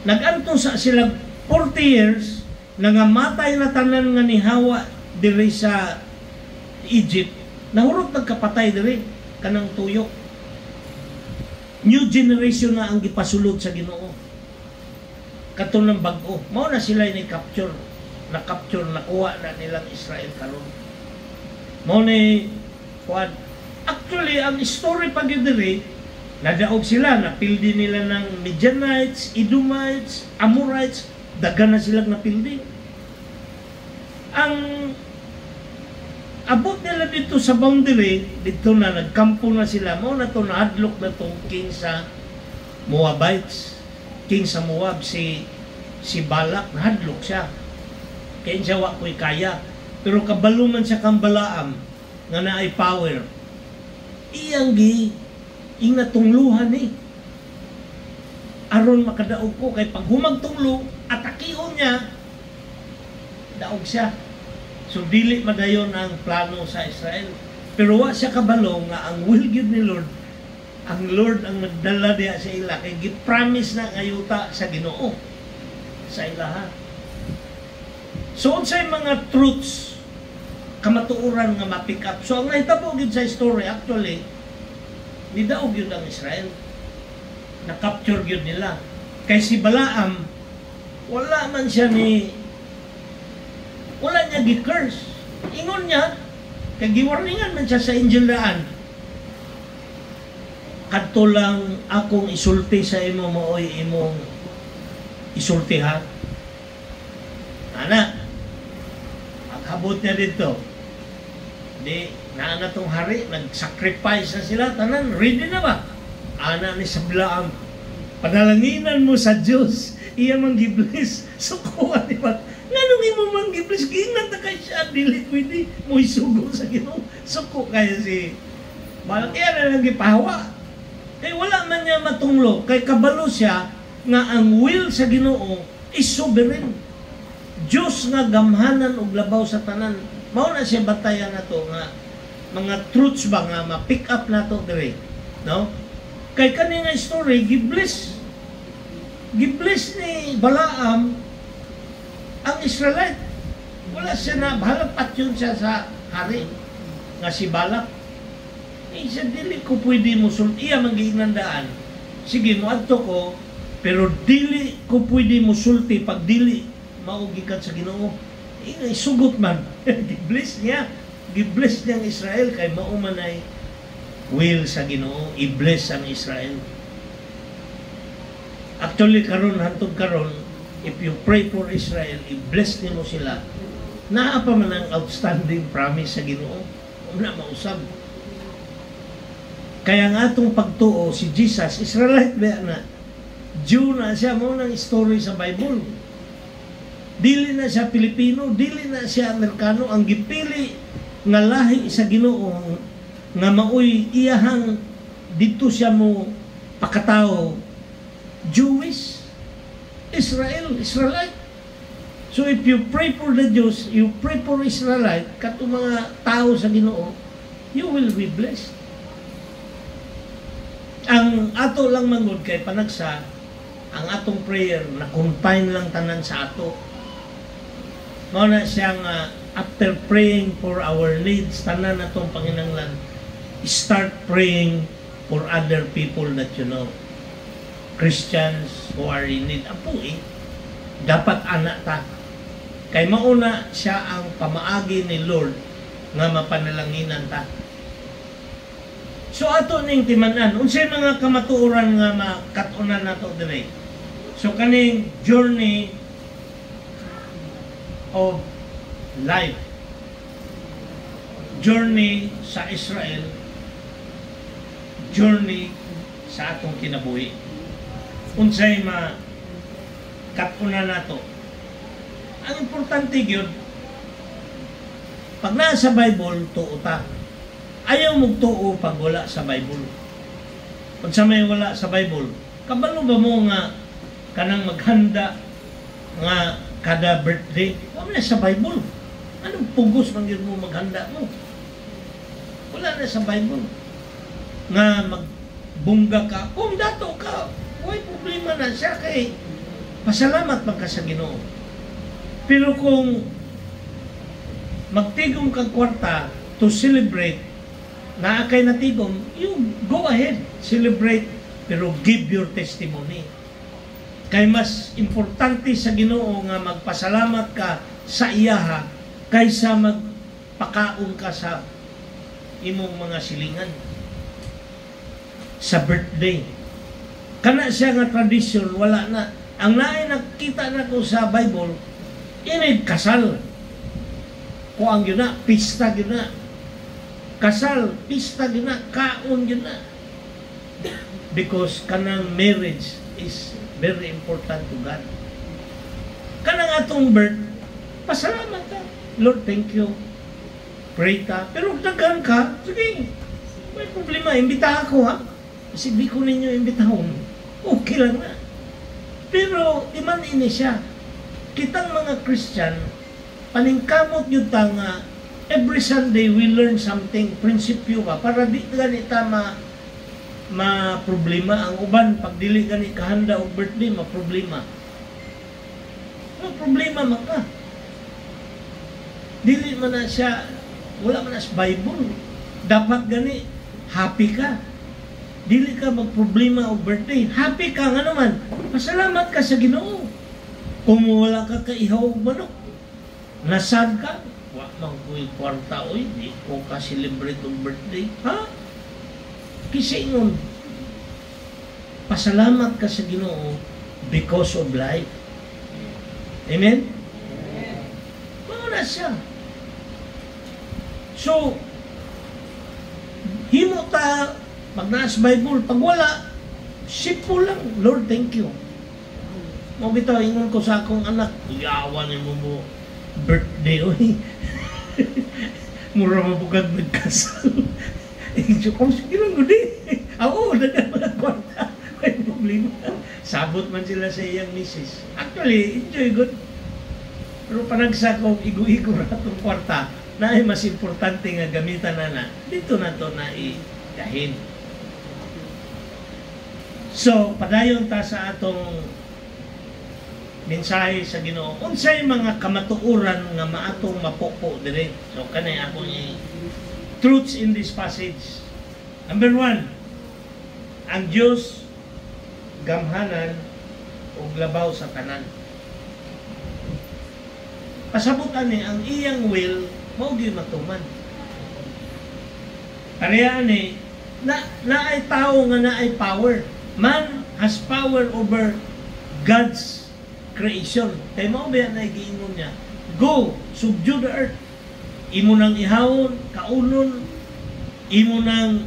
Nag-anto sa sila 40 years nangamatay na tanan nga ni Hawa diri sa Egypt. Nahurot nagkapatay diri kanang tuyok. New generation na ang gipasulod sa Ginoo. Katong ng bag-o. Mao na sila ni capture, nakuha na nilang Israel karon. Mao ni actually ang story pag diri nadaog sila, napildi nila ng Midianites, Edomites, Amorites, dagan na silang napildi. Ang abot nila dito sa boundary, dito na nagkampo na sila, mao na to naadlok na tong king sa Moabites. King sa Moab, si Balak, nahadlok siya. Kaya siya wa ko'y kaya. Pero kabaluman sa kang Balaam, nga naay power, iyang ing natungluhan ni. Aron makadaog ko, kay pag humagtunglo, atakihon niya, daog siya. So dili madayon ang plano sa Israel. Pero wa siya kabalo nga ang will give ni Lord, ang Lord ang nagdala diya sa ila kay gi-promise na ayuta sa Ginoo sa ilaha. So unsay mga truths kamatuoran nga ma-pick up. So ang nahitabo gid sa story actually nidaog yun ang Israel. Na-capture yun nila. Kay si Balaam wala man siya wala niya gi-curse. Ingon niya, kay giwarningan man siya sa angel daan. kadto lang akong isulti sa imo mooy imong isulti ha. Ana, paghabot niya dito, di na tong hari, nag-sacrifice na sila, tanan, ready na ba? Ana ni sablaam, panalanginan mo sa Diyos, iya mang gibless, sukuan di ba? Nganong imo mang gibless, ginan na kay siya, dili pwede, mo isugo sa Ginoo, suko kaya si, balang iya na lang gipahawa. Kaya wala man niya matunglo, kay kabalo siya, nga ang will sa Ginoo is sovereign. Diyos nga gamhanan og labaw sa tanan. Mao na siya batayan nato nga mga truths ba nga ma-pick up nato dire, no? Kay kani nga story gibless ni Balaam ang Israelite. Wala siya na halapat yun siya sa hari nga si Balak. Siya dili ko pwede mo iya manginandaan. Sige mo adto ko, pero dili ko pwede mo sulti pag dili maugikan sa Ginoo. Sugot man. Gibless niya. Gibless niya ang Israel kay maumanay will sa Ginoo. I-bless ang Israel. Actually, karon hantod karon, if you pray for Israel, i-bless nimo sila. Naa pa man ang outstanding promise sa Ginoo. Una mausab. Kaya nga atong pagtuo si Jesus, Israelite ba na? Jew na siya, mo ng story sa Bible. Dili na siya Pilipino, dili na siya Amerikano, ang gipili nga lahi sa Ginoo nga maoy iyahang dito siya mo pakatao, Jewish, Israelite. So if you pray for the Jews, you pray for Israelite, kato mga tao sa Ginoo, you will be blessed. Ang ato lang mangod kay panagsa, ang atong prayer na confine lang tanan sa ato. Mao na siyang after praying for our needs, tanan natong Panginahanglan, start praying for other people that you know. Christians who are in need. Apo dapat anak ta. Kay mauna siya ang pamaagi ni Lord nga mapanalanginan ta. So ato ning timan-an, unsay mga kamatuoran nga makatunan nato dire. So kaning journey of life, journey sa Israel, journey sa atong kinabuhi. Unsay makatunan nato. Ang importante gyud, pag naa sa Bible, tuo ta. Ayaw magtuo pag wala sa Bible. Kung sa may wala sa Bible, kabalo ba mo nga kanang maghanda nga kada birthday? Wala na sa Bible. Anong pugos man yun mo maghanda mo? Wala na sa Bible. Nga magbungga ka, kung dato ka, may problema na siya kay pasalamat man ka sa Ginoo. Pero kung magtigong kang kwarta to celebrate, na kay natigom, you go ahead, celebrate, pero give your testimony. Kay mas importante sa Ginoo nga magpasalamat ka sa iyaha kaysa magpakaon ka sa imong mga silingan sa birthday. Kana siya nga tradisyon, wala na. Ang naay nakita na ko sa Bible, inid kasal. Kuang yun na, pista yun na. Kasal, pista yun na, kaon yun na. Because kanang marriage is very important to God. Kanang atong birth, pasalamat ka. Lord, thank you. Pray ta. Pero daghan ka, sige, may problema, imbita ako ha. Kasi di ko ninyo imbitahon. Okay lang na. Pero, iman ini siya. Kitang mga Christian, paningkamot yun ta nga, every Sunday we learn something, prinsipyo ba, para di ganita ma-problema. Ang uban, pag dili gani kahanda o birthday, ma-problema. Ma-problema man ka. Dili man na siya, wala man na sa Bible. Dapat gani, happy ka. Dili ka mag-problema o birthday. Happy ka nga naman. Pasalamat ka sa Ginoo. Kung wala ka kaihaw o manok, nasad ka, wa mang kuy kwarta, oy, di ko ka celebrate o birthday. Ha? Kisingon. pasalamat ka sa Ginoo because of life. Amen? Mao na siya. So, himo ta magnaas Bible, pag wala, simple lang, Lord, thank you. Mo bitaw, ingon ko sa akong anak, yawan mo birthday, oy. Mura mabukad nagkasal. Kung sige lang, gudi. Oo, mga kwarta. May problema. Sabot man sila sa iyang misis. Actually, enjoy good. Pero panagsa kong igu-igu na itong kwarta, na ay mas importante nga gamitan na dito na to na ikahin. So, padayon ta sa atong mensahe sa Ginoo. Unsay mga kamatuoran nga maatong mapupo dire. So kanay akong truths in this passage. Number 1, ang Dios gamhanan ug labaw sa tanan. Pasabutan ni ang iyang will mao gyud matuman. Pareha ni naay tao nga naay power. Man has power over God's creation. Kaya mo ba yan na giingon niya? Go, subdue the earth. Imo nang ihawon, kaunon, imo nang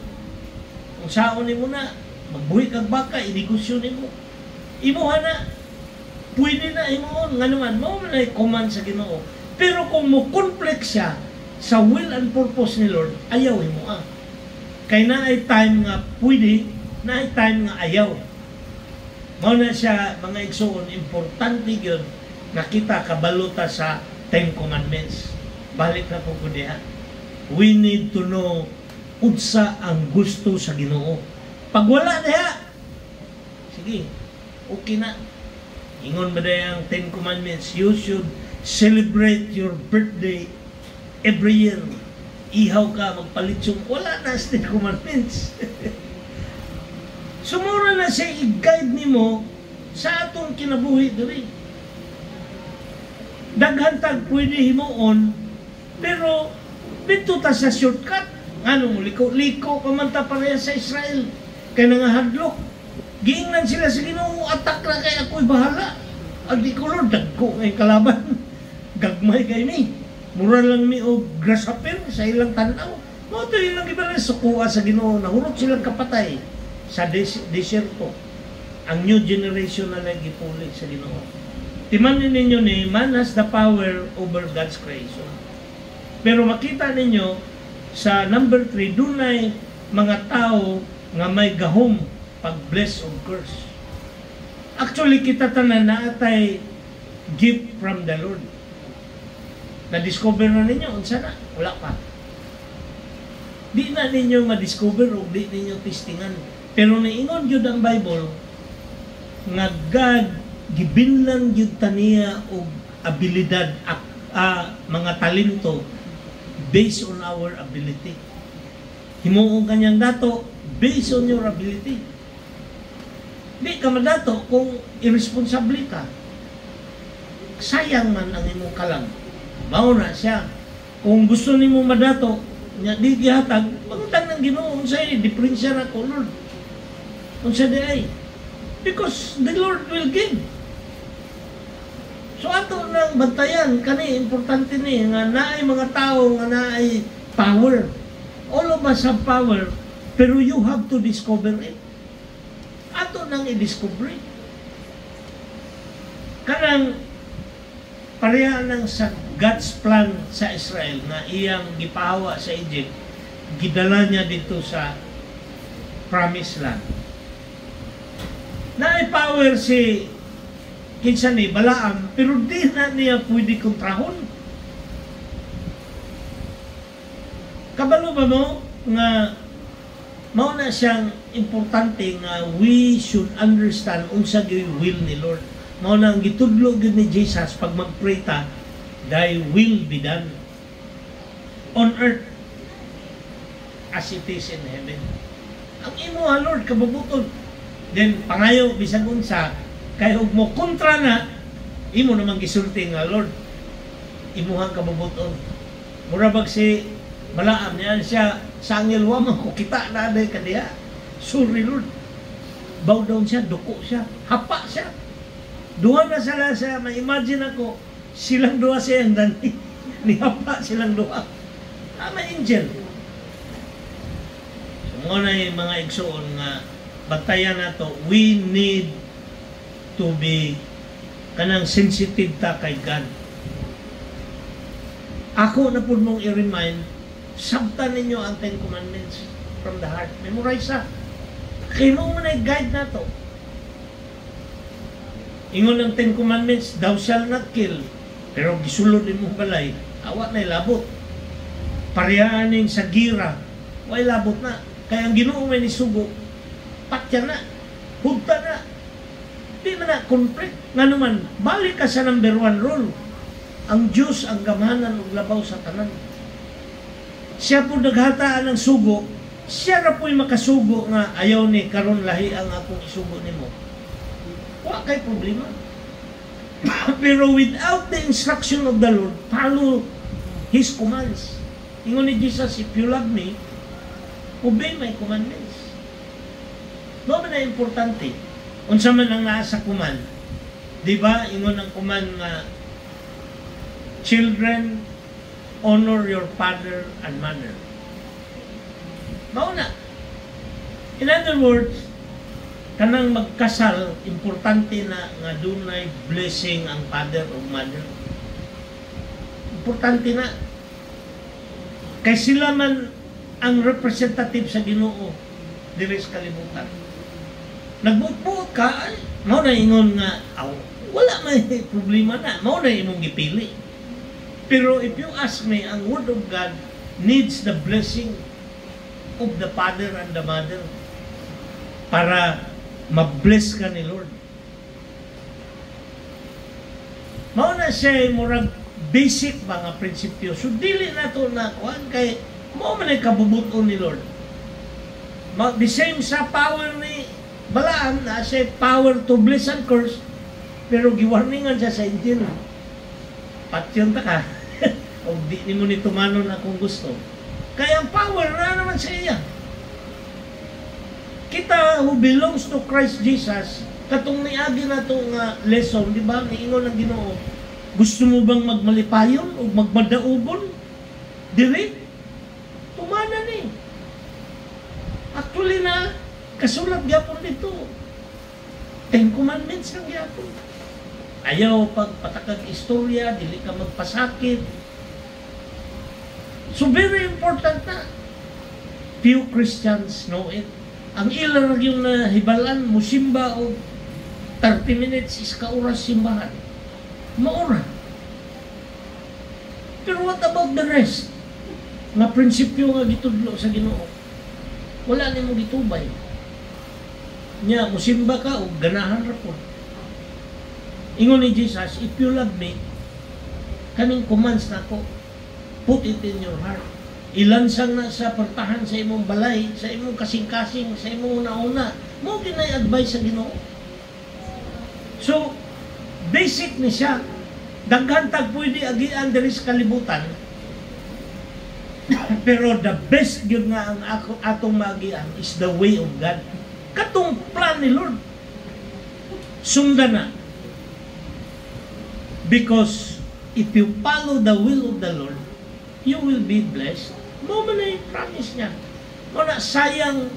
kung saon mo na, magbuhi kag baka, inegosyo nimo. Imo na, pwede na imo nga naman, mo man ay command sa Ginoo. Pero kung mo complex siya sa will and purpose ni Lord, ayaw mo Kaya na ay time nga pwede, na ay time nga ayaw. Mao na siya, mga igsoon, importante yun na kita kabaluta sa 10 Commandments. Balik na po ko diha. We need to know unsa ang gusto sa Ginoo. Pag wala diha, sige, okay na. Ingon ba diha ang 10 Commandments? You should celebrate your birthday every year. Ihaw ka, magpalitsong. Wala na sa 10 Commandments. Sumura na siya i-guide nimo sa atong kinabuhi diri. Daghantag pwede himuon, pero dito ta sa shortcut. Ano mo, liko-liko pamanta pareha sa Israel. Kaya nangahadlok. Giingnan sila sa Ginoo, atak na kay ako'y bahala. Ang di ko, Lord, dagko ngayong kalaban. Gagmay kay ni. Mura lang mi o grasshopper sa ilang tanaw. Mo ito ilang iba sukuha sa Ginoo. Nahurot silang kapatay sa desierto. Ang new generation na nagipuli sa Ginoo. Timanin ninyo ni, man has the power over God's creation. Pero makita ninyo, sa number 3, dunay mga tao nga may gahom pag-bless o curse. Actually, kita tanan na atay gift from the Lord. Na-discover na ninyo, unsa na? Wala pa. Di na ninyo ma-discover o di ninyo testingan. Pero niingon yun ang Bible, nga God, gibinlan yun taniya o abilidad, mga talento, based on our ability. Himuong kanyang dato, based on your ability. Di ka madato kung irresponsable ka. Sayang man ang imong kalang. Mauna siya. Kung gusto nimo madato, nga di gihatag, pangutang ng Ginoo, unsay diferensya na ko, Lord. Unsa di ay? Because the Lord will give. So ato nang bantayan kani importante ni nga naay mga tao nga naay power. All of us have power, pero you have to discover it. Ato nang i-discover it. Kanang pareha nang sa God's plan sa Israel na iyang gipahawa sa Egypt, gidala niya dito sa Promised Land. Naay power si kinsa ni Balaam, pero di na niya pwede kontrahon. Kabalo ba mo nga mao na siyang importante nga we should understand unsa gyud will ni Lord. Mao na ang gitudlo gyud ni Jesus pag mag-pray ta, thy will be done on earth as it is in heaven. Ang imo ha Lord kabubuton. Then pangayo bisag unsa kay ug mo kontra na imo namang gisulti nga Lord imuhang kabubuton. Mura bag si Balaam niya siya sa angel wa man ko kita na day kadiya. Sorry Lord. bow down siya, duko siya, hapa siya. Duha na sila siya, ma-imagine ako, silang duha siya, and then nihapa silang duha. May angel. So, mga na yung mga igsoon nga, batayan na to, we need to be kanang sensitive ta kay God. Ako na po mong i-remind, sabtan ninyo ang 10 Commandments from the heart. Memorize sa. Kino mo na i-guide na to. Ingon ng 10 Commandments, thou shall not kill. Pero gisulod mo balay, awa na ilabot. Parehaanin sa gira, way labot na. Kaya ang Ginoo may nisugo, patya na, hugta na. Di man na complete. Nga naman, balik ka sa number 1 rule. Ang Diyos ang gamanan ug labaw sa tanan. Siya po naghataan ng sugo, siya na po'y makasugo nga ayaw ni karon lahi ang akong isugo nimo. Wa kay problema. Pero without the instruction of the Lord, follow His commands. Ingon ni Jesus, if you love me, obey my commandments. No man na importante. Unsa man ang naa sa command. Di ba? Ingon ang command nga, children, honor your father and mother. Mauna. In other words, kanang magkasal, importante na nga dunay blessing ang father o mother. Importante na. Kay sila man ang representative sa Ginoo diri sa kalibutan. Nagbuot ka, mao na ingon nga, wala may problema na, mao na imong gipili. Pero if you ask me, ang Word of God needs the blessing of the father and the mother para ma-bless ka ni Lord. Mao na siya murag basic mga prinsipyo. So dili na to na kuan kay mao man ay kabubuton ni Lord. The same sa power ni Balaam na siya power to bless and curse, pero giwarningan siya sa angel. Patyon ta ka. O di ni mo ni tumanon akong gusto. Kaya ang power na naman sa iya. Kita who belongs to Christ Jesus, katong niagi na to nga lesson, di ba? Niingon ng Ginoo, gusto mo bang magmalipayon o magmadaubon? Dili? Tumana ni. Actually na, kasulat gyapon dito. 10 Commandments ang gyapon. Ayaw pagpatakag istorya, dili ka magpasakit. So very important na. Few Christians know it. Ang ilang yung nahibalan, musimba o 30 minutes is kauras simbahan. Maura. Pero what about the rest? Nga prinsipyo nga gitudlo sa Ginoo. Wala nimo gitubay. Nya, musimba ka o ganahan ra po. Ingon ni Jesus, if you love me, kaming commands na ko, put it in your heart. Ilansang na sa pertahan sa imong balay, sa imong kasing-kasing, sa imong una-una. Mo ginay-advise sa Ginoo. So, basic ni siya. Daghan tag pwede agian diri sa kalibutan. Pero the best gyud nga ang atong maagian is the way of God. Katong plan ni Lord. Sundan na. Because if you follow the will of the Lord, you will be blessed. Mo man ay promise niya. Mo na sayang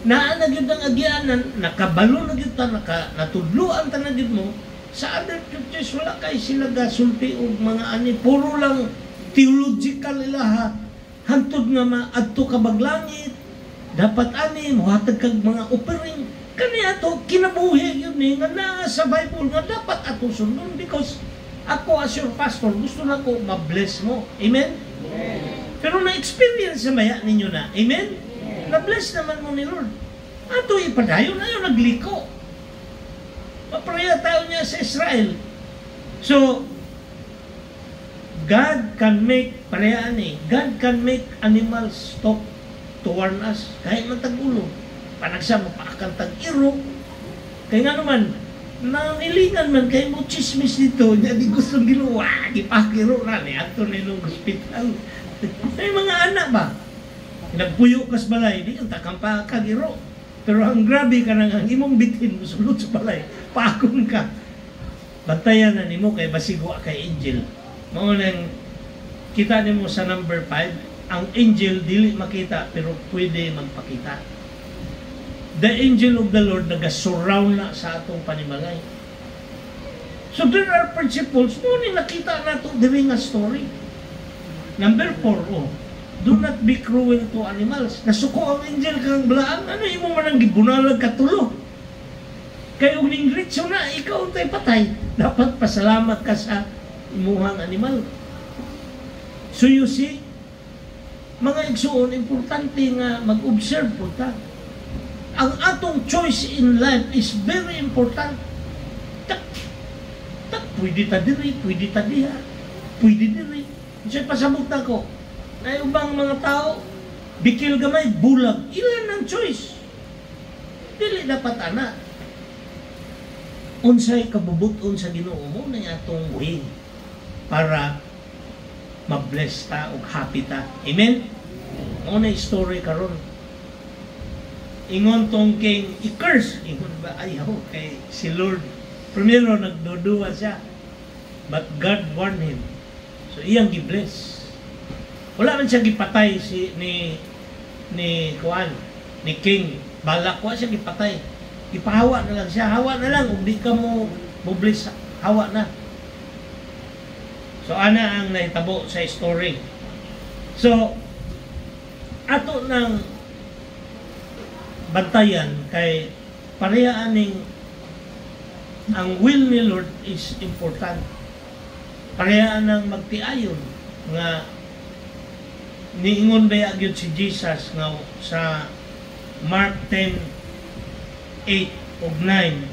naa na gyud ang agianan, nakabalo na gyud ta, natudloan ta na gyud mo. Sa other churches wala kay sila gasulti og mga ani, puro lang theological ilaha. Hantod nga maadto ka baglangit, dapat ani mohatag kag mga offering. Kaniya to kinabuhi yun ni nga naa sa Bible nga dapat ato sundon, because ako as your pastor gusto na ko ma-bless mo. Amen? Amen. Pero na-experience na maya ninyo na. Amen? Amen. Na-bless naman mo ni Lord. Ato ipadayon na yun, nagliko. Mapraya tayo niya sa Israel. So, God can make, parehaan God can make animals talk to warn us. Kahit man tag-ulo. Panagsa mo paakang tag-iro. Kaya nga naman, nangilingan man kayo mo chismis dito. Hindi gustong ginawa. Ipakiro na ni ato nilong hospital. May mga anak ba? Nagpuyo kas balay. Di yung takang pakagiro. Pero ang grabe ka nang ang imong bitin mo sulod sa balay, paakon ka. Bantayan na nimo kay basigwa kay angel. Mao nang kita nimo sa number 5, ang angel dili makita pero pwede magpakita. The angel of the Lord nagasurround na sa atong panimalay. So there are principles mo ni nakita nato diri nga story. Number 4, do not be cruel to animals. Nasuko ang angel kang blaan, ano imo man ang gibunalag katulo? Kay og ning ritso na ikaw tay patay, dapat pasalamat ka sa imuhang animal. So you see, mga igsuon, importante nga mag-observe po ta. Ang atong choice in life is very important. Pwede ta diri, pwede ta diha, pwede diri. So pasabot na ko, na ubang mga tao, bikil gamay, bulag. Ilan ang choice? Dili dapat ana. Unsay kabubuton sa Ginoo mo na atong way para ma-bless ta o happy ta. Amen? Ano na story karon? Ingon tong king i-curse. Ingon ba? Ayaw kay si Lord. Primero, nagduduwa siya. But God warned him. So, iyang gi-bless. Wala man siya gipatay ni king. Balak wa siya gipatay. Ipahawa na lang siya. Hawa na lang. Kung di ka mo bless, hawa na. So, ana ang nahitabo sa story. So, ato ng bantayan kay parehaan ning ang will ni Lord is important. Parehaan ng magtiayon nga niingon ba gyud si Jesus nga sa Mark 10:8 ug 9,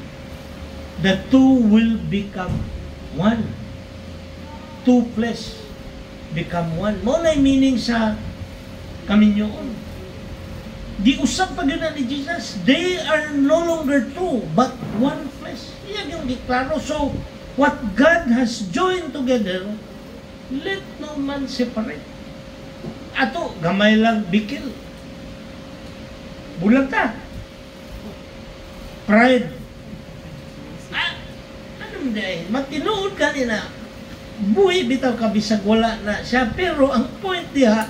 the two will become one. Two flesh become one. Mo na meaning sa kaminyoon. Di usap pa yun ni Jesus. They are no longer two, but one flesh. Yan yung diklaro. So, what God has joined together, let no man separate. Ato, gamay lang bikil. Bulag ta. Pride. Ano mo dahil? Magtinuod ka nila. Buhay bitaw ka bisag wala na siya. Pero ang point diha,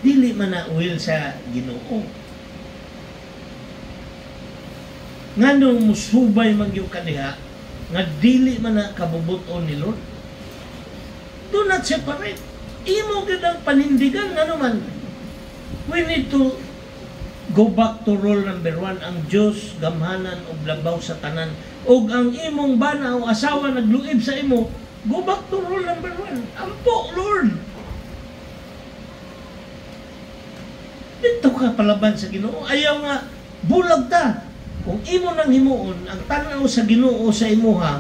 dili man na will sa Ginoo. Nganong musubay man yung kaniha, nga dili man na kabubuton ni Lord. Do not separate. Imo gid ang panindigan nga naman. We need to go back to rule number 1, ang Diyos gamhanan og labaw sa tanan. Og ang imong bana o asawa nagluib sa imo, go back to rule number 1. Ampo, Lord. Dito ka palaban sa Ginoo. Ayaw nga, bulag ta. Kung imo nang himuon, ang tanaw sa Ginoo sa imuha,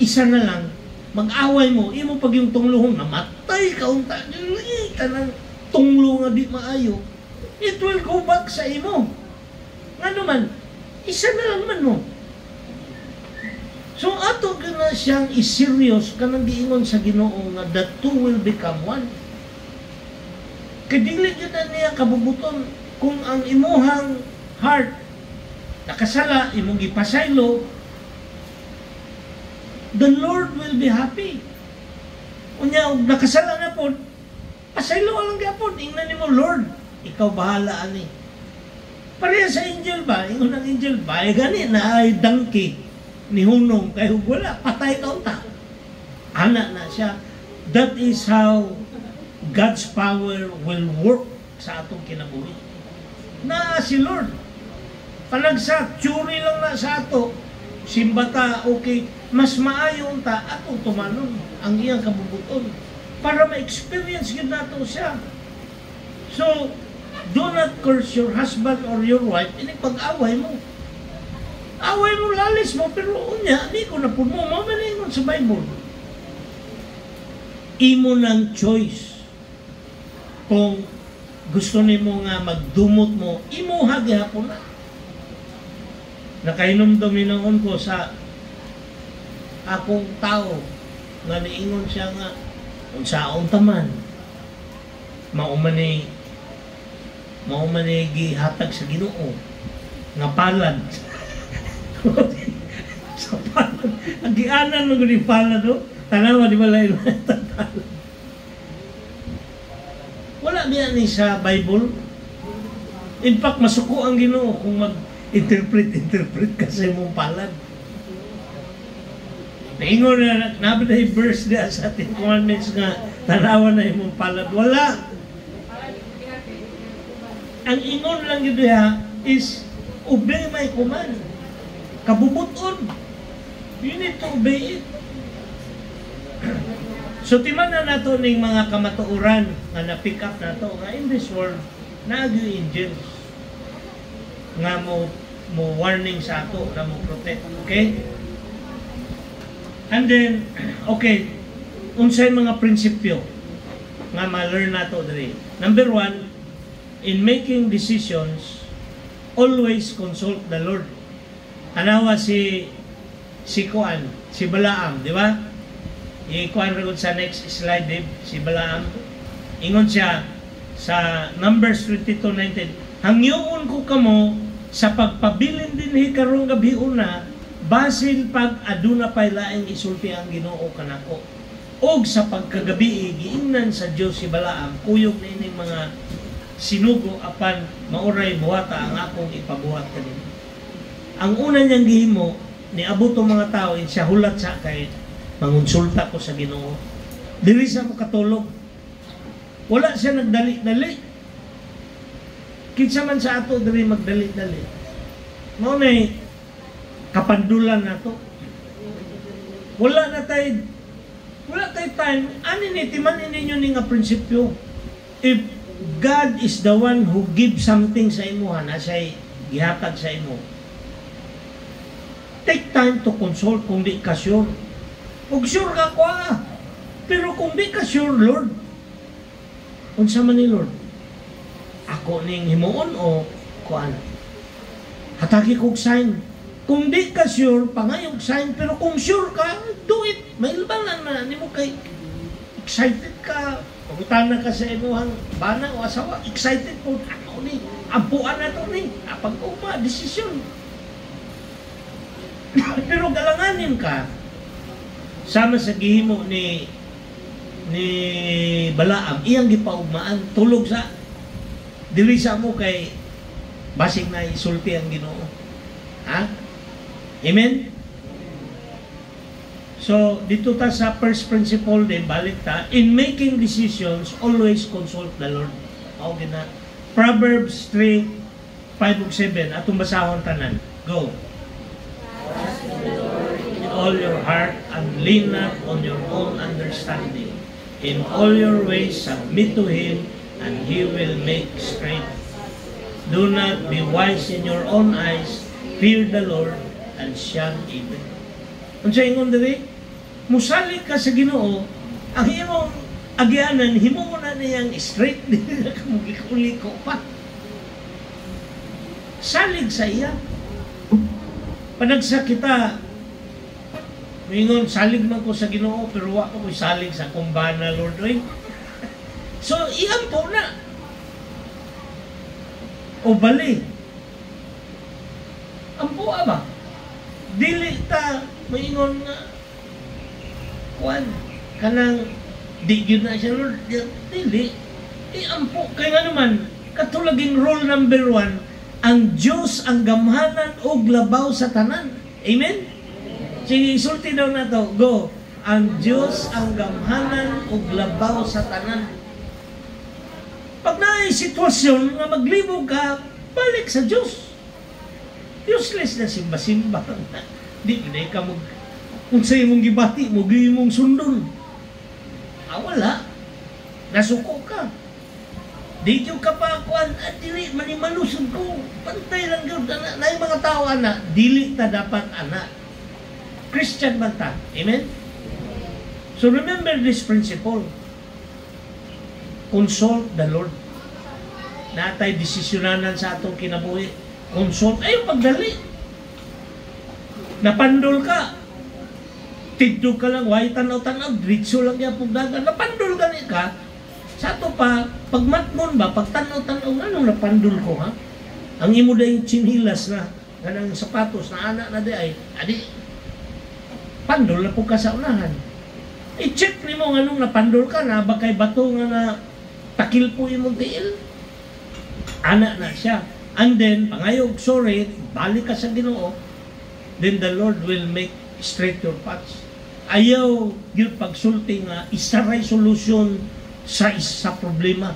isa na lang, mag-away mo, imo pag yung tungluhong namatay ka, unta, tanang tunglo nga di maayo, it will go back sa imo. Nga naman, isa na lang man mo. So ato na siyang is-serious kanang giingon sa Ginoo nga the two will become one. Kadili yun na niya kabubuton kung ang imuhang heart nakasala, imong gipasaylo, the Lord will be happy. Unya, nakasala na po, pasaylo lang gapon, ingnan ni mo, Lord, ikaw bahala ani. Pareha sa angel ba? Ingon ng angel ba? Gani na ay donkey ni hunong, kaya wala, patay ka unta. Ana na siya. That is how God's power will work sa atong kinabuhi. Na si Lord, panagsa, tsuri lang na sa ato, simbata, okay, mas maayon ta, atong tumanon ang iyang kabubuton para ma-experience yun nato siya. So, do not curse your husband or your wife, ini pag-away mo. Away mo, lalis mo, pero unya, di ko na po mo, mamalingon sa Bible. Imo ng choice. Kung gusto nimo nga magdumot mo, imo hagihapon na. Nakainom-dominon ko sa akong tao nga niingon siya nga unsaon taman mao man gihatag sa Ginoo nga palad. Sa palad. Ang gianan mo ni palad, no? Tanawa, di ba lain? Wala niya ni sa Bible. In fact, masuko ang Ginoo kung mag-interpret kasi mong palad. Naingon na, nabiday verse niya sa ating commandments nga, tanawa na imong palad. Wala. Ang ingon lang yun diha is, obey my command. Kabubuton. You need to obey it. So, timan na nato ning mga kamatuoran nga na-pick up nato nga in this world, naagyo angels nga mo warning sa ato na mo protect. Okay? And then, okay, unsay mga prinsipyo nga ma-learn nato diri. Number 1, in making decisions, always consult the Lord. Anawa si Kuan, si Balaam, di ba? I-kuan rin sa next slide, Dave, si Balaam. Ingon siya sa Numbers 22:19, hangyoon ko kamo sa pagpabilin din karong gabi una, basil pag aduna pay laing isulti ang Ginoo kanako. Og sa pagkagabi giingnan sa Dios si Balaam, kuyog na ining mga sinugo apan mauray buhata ang akong ipabuhat kanimo. Ang una niyang gihimo, niabot ang mga tao, siya hulat sa kay mangonsulta ko sa Ginoo. Dili sa mo katulog. Wala siya nagdali-dali. Kinsa man sa ato diri magdali-dali. Mao nay kapandulan nato. Wala tay time. Ani ni timan ninyo ni nga prinsipyo. If God is the one who gives something sa imo, na siya gihatag sa imo, take time to consult kung di ka sure. Kung sure ka kwa, pero kung di ka sure, Lord, unsa man ni Lord? Ako ning himuon o kuan? Hatagi kog sign. Kung di ka sure, pangayog sign, pero kung sure ka, do it. May ilbanan na, hindi mo kay excited ka. Pagutana ka sa imuhang bana o asawa, excited po, ako ni, ampuan na to ni, pag uma, desisyon. Pero galanganin ka, sama sa gihimo ni Balaam, iyang gipaugmaan, tulog sa, dili sa mo kay, basig na isulti ang Ginoo. Ha? Amen? So, dito ta sa first principle din, balik ta, in making decisions, always consult the Lord. Okay na. Proverbs 3, 5 ug 7, atong basahon tanan. Go. In all your heart, and lean not on your own understanding. In all your ways, submit to Him, and He will make straight. Do not be wise in your own eyes, fear the Lord, and shun evil. Kung sa ingon diri, musalig ka sa Ginoo, ang imong agyanan, himo mo na niyang straight, hindi na kamugikuliko pa. Salig sa iya. Panagsa kita, mingon, salig man ko sa Ginoo, pero wa ko salig sa kumbana, Lord. So, iyan po na. O bali. Ang buwa ba? Dili ta, maingon nga, kuwan, kanang, di yun na siya, Lord, dili. Ampo, kaya nga naman, katulaging rule number 1, ang Diyos ang gamhanan o labaw sa tanan. Amen? Sige, isulti daw na to. Go. Ang Diyos ang gamhanan o labaw sa tanan. Pag naay sitwasyon nga maglibog ka, balik sa Diyos. Useless na simba-simba. Di ka mag... Kung sa'yo mong gibati, mugi mong sundon. Wala. Nasuko ka. Di ka pa kuan, dili, manimalusog ko. Pantay lang yun. Na yung mga tao, anak, dili ta dapat anak. Christian man ta. Amen? So remember this principle. Consult the Lord. Natay desisyonanan sa atong kinabuhi. Consult. Ayaw pagdali. Napandol ka. Tidto ka lang. Huwag tanaw-tanaw. Dritso lang niya pagdagan. Napandol ka niya ka. Sa ito pa, pagmatmon ba, pagtanaw-tanaw, anong napandol ko, ha? Ang imo dayong chinilas na kanang sapatos na anak na di ay adi pandol na po ka sa unahan. I-check nimo nganong napandol ka na bakay bato nga na takil po imong tiil. Anak na siya. And then pangayog sorry, balik ka sa Ginoo. Then the Lord will make straight your paths. Ayaw yung pagsulti nga isaray solusyon sa isa problema.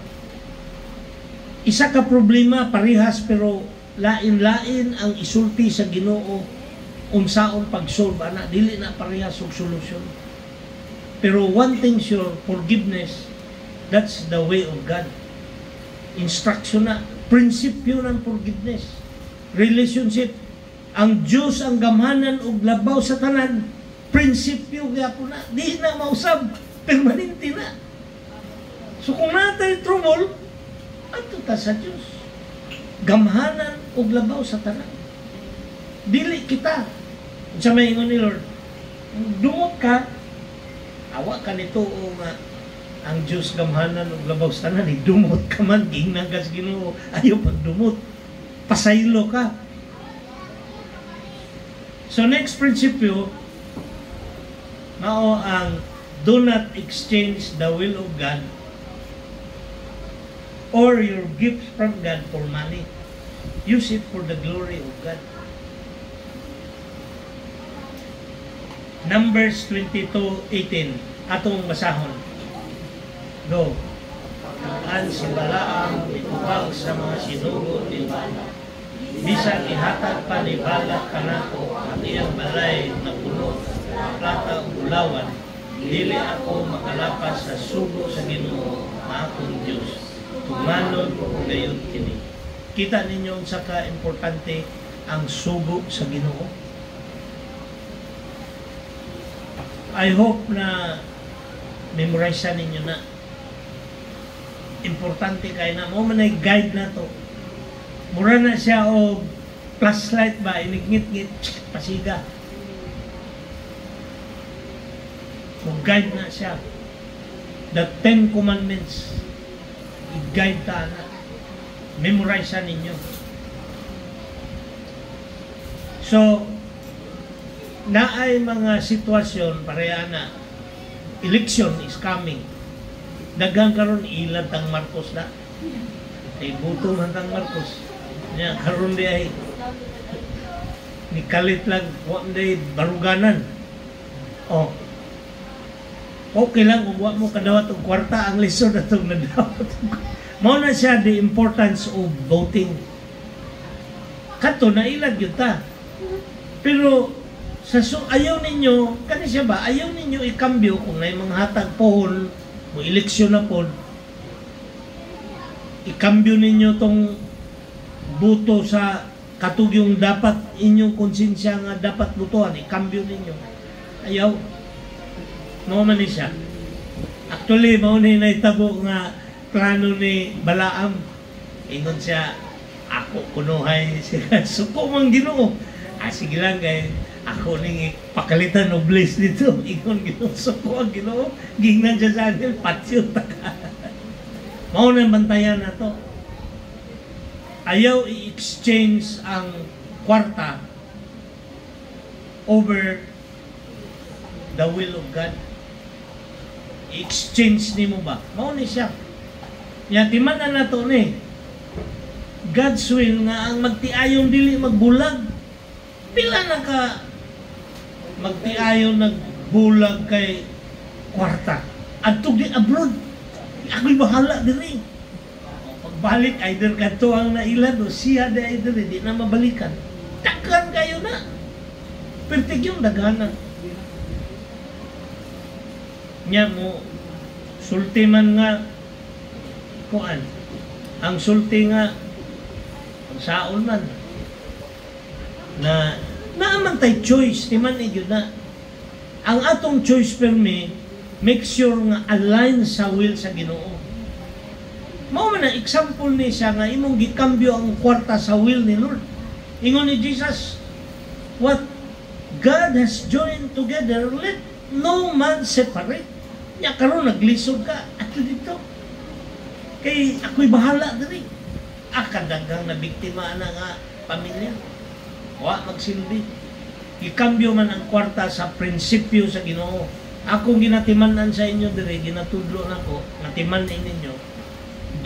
Isa ka problema parehas pero lain-lain ang isulti sa Ginoo unsaon pag-solve ana dili na parehas og solusyon. Pero one thing sure, forgiveness, that's the way of God. Instruction na, prinsipyo ng forgiveness. Relationship, ang Diyos ang gamhanan og labaw sa tanan, prinsipyo gyapon na, di na mausab, permanente na. So kung natay trouble, ato ta sa Diyos. Gamhanan og labaw sa tanan. Dili kita. Sa may ingon ni Lord, dumot ka, awa ka nito o nga ang Diyos gamhanan og labaw sa tanan, dumot ka man, gingnan ka sa Ginoo, ayaw pagdumot. Pasaylo ka. So next prinsipyo, mao ang do not exchange the will of God or your gifts from God for money. Use it for the glory of God. Numbers 22:18 atong basahon. Go. An si Balaam itubag sa mga sinugo ni Balak. Bisan ihatag pa ni Balak kanako ang iyang balay na puno plata ug ulawan, dili ako makalapas sa sugo sa Ginoo nga akong Dios. Tumanon ko gayon kini. Kita ninyo sa ka-importante ang sugo sa Ginoo. I hope na memorize ninyo na. Importante kay na mo man ay guide na to. Mura na siya o flashlight ba, inigngit-ngit, pasiga. So guide na siya. The 10 Commandments, i-guide ta na. Memorize ninyo. So, naay mga sitwasyon pareha na election is coming. Daghang karon ilan tang Marcos na. Ay buto man tang Marcos. Nya karon di ay ni kalit lang one day baruganan. Oh. Okay lang kung wa mo kadawat og kwarta ang lisod atong nadawat. Mao na siya the importance of voting. Kadto na ilag gyud ta. Pero ayaw ninyo, kani siya ba, ayaw ninyo ikambyo kung may mga hatag pohon o eleksyon na po, ikambyo ninyo tong buto sa katugyong dapat inyong konsensya nga dapat butuhan, ikambyo ninyo. Ayaw. Mao man ni siya. Actually, mao ni naitabo nga plano ni Balaam. Ingon siya, ako kunuhay siya. Suko mang Ginoo. Sige lang kay ako ning pakalitan og bliss dito. Ingon Ginoo, suko ang Ginoo. Gingnan siya sa anil, patyo taka. Mao na bantayan na to. Ayaw i-exchange ang kwarta over the will of God. I-exchange ni mo ba? Mao ni siya. Nya timan na to ni. God's will nga ang magtiayon dili magbulag. Pila na ka magtiayon nagbulag kay kwarta. Adto di abroad. Ako'y bahala diri. Pagbalik either kadto ang nailad o siya di either di na mabalikan. Takkan kayo na. Pertig yung daghanan. Nya mo sulti man nga kuan. Ang sulti nga ang saon man na naaman tay choice timan idyo na ang atong choice per me make sure nga align sa will sa Ginoo. Mao man ang example ni siya nga imong gikambyo ang kwarta sa will ni Lord. Ingon ni Jesus, what God has joined together, let no man separate. Nya karon naglisod ka ato dito. Kay ako'y bahala diri. Akadagang na biktima na nga pamilya. Wa magsilbi. Ikambyo man ang kwarta sa prinsipyo sa Ginoo. Akong ginatimanan sa inyo dire, ginatudlo nako, natiman ninyo.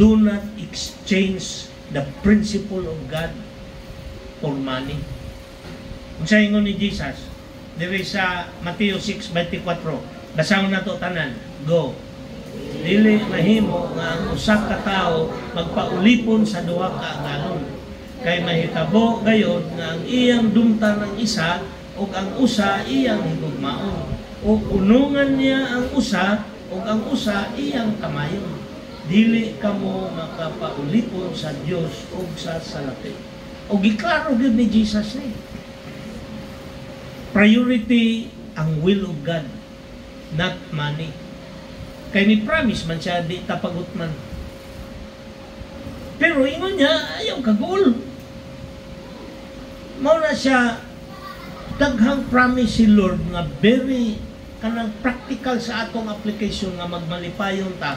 Do not exchange the principle of God for money. Unsa ingon ni Jesus dire sa Mateo 6:24. Basahon nato tanan. Go. Dili mahimo nga ang usa ka tawo magpaulipon sa duha ka agalon. Kay mahitabo gayod nga ang iyang dumta ng isa ug ang usa iyang higugmaon. O unungan niya ang usa ug ang usa iyang kamayon. Dili kamo makapaulipon sa Dios ug sa salapi. O giklaro gyud ni Jesus ni. Priority ang will of God, not money. Kay ni promise man siya di tapagot man. Pero ingon niya ayaw kagol. Mao na siya daghang promise si Lord nga very kanang practical sa atong application nga magmalipayon ta.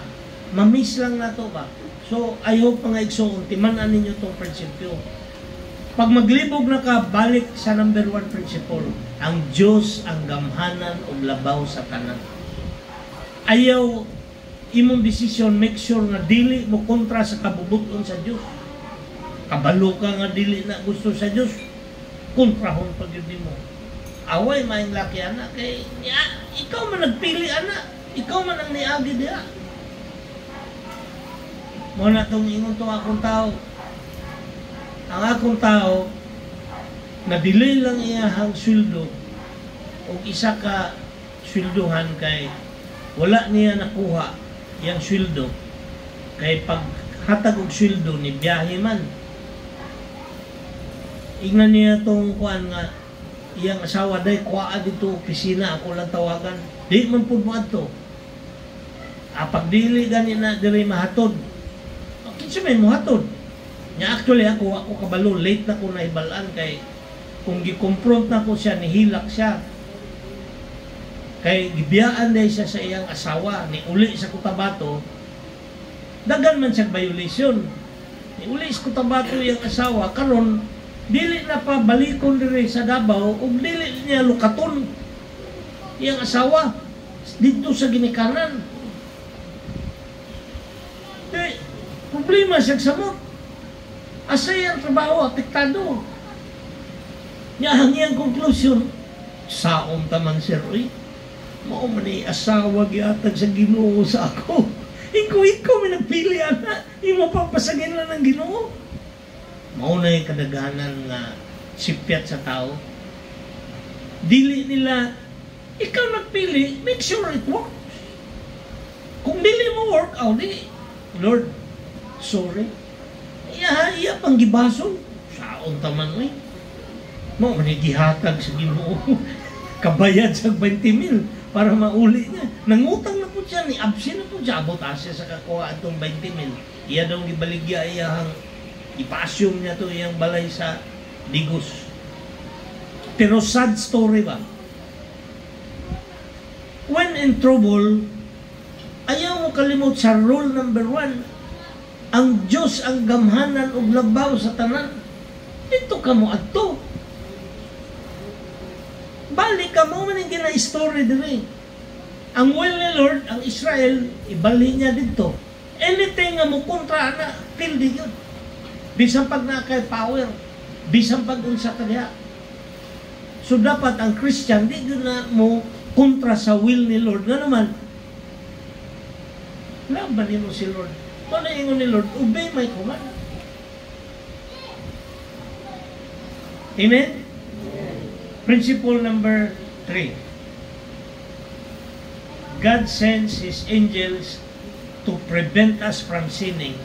Mamiss lang nato ba? So I hope mga igsoon timan-an ninyo tong prinsipyo. Pag maglibog na ka, balik sa number 1 principle. Ang Diyos ang gamhanan o labaw sa tanan. Ayaw imong decision, make sure nga dili mo kontra sa kabubuton sa Diyos. Kabalo ka nga dili na gusto sa Diyos, kontrahon pag yun mo. Away maing laki anak, kay ikaw man nagpili anak, ikaw man ang niagi diha. Mo na itong ingon itong akong tao. Ang akong tao, na-delay lang iyahang sweldo o isa ka sweldohan kay wala niya nakuha iyang sweldo kay pag hatag og sweldo ni biyahe man. Ingnan niya tong kuan nga iyang asawa day kuha dito opisina ako lang tawagan. Di man pud mo adto. Pag dili gani na diri mahatod. Kinsa may mohatod? Nya actually ako kabalo late na ko naibalaan kay kung gi-confront na ko siya nihilak siya. Kay gibiyaan day siya sa iyang asawa ni uli sa Cotabato. Dagan man siya violation. Ni uli sa Cotabato iyang asawa karon dili na pa balikon diri sa Davao ug dili niya lukaton iyang asawa dito sa ginikanan. Kay problema siya sa mo. Asa yung trabaho, apektado. Yang iyang conclusion, saon taman sir, mao man ni asawa giatag sa Ginoo sa ako. Ikaw may nagpili ana, imo papasagin lang ng Ginoo. Mao na yung kadaghanan nga sipyat sa tao. Dili nila, ikaw nagpili, make sure it works. Kung dili mo work, di, Lord, sorry. Iya pang gibason. Saon taman oy. Mo man gihatag sa Ginoo. Kabayad sa 20,000 para mauli niya. Nangutang na po siya ni absent na po siya abot asya sa kakuha atong 20,000. Iya daw gibaligya iyang ipasyon niya to iyang balay sa Digos. Pero sad story ba? When in trouble, ayaw mo kalimot sa rule number 1. Ang Diyos ang gamhanan ug labaw sa tanan. Dito ka mo adto. Balik ka mo man ang gina-story diri. Ang will ni Lord, ang Israel, ibali niya dito. Anything nga mo kontra na, pildi yun. Bisan pag nakay power, bisan pag unsa ka diha. So dapat ang Christian, di yun na mo kontra sa will ni Lord. Nga naman, laban mo si Lord. Kung ingon ni Lord, obey my command. Amen? Principle number 3. God sends His angels to prevent us from sinning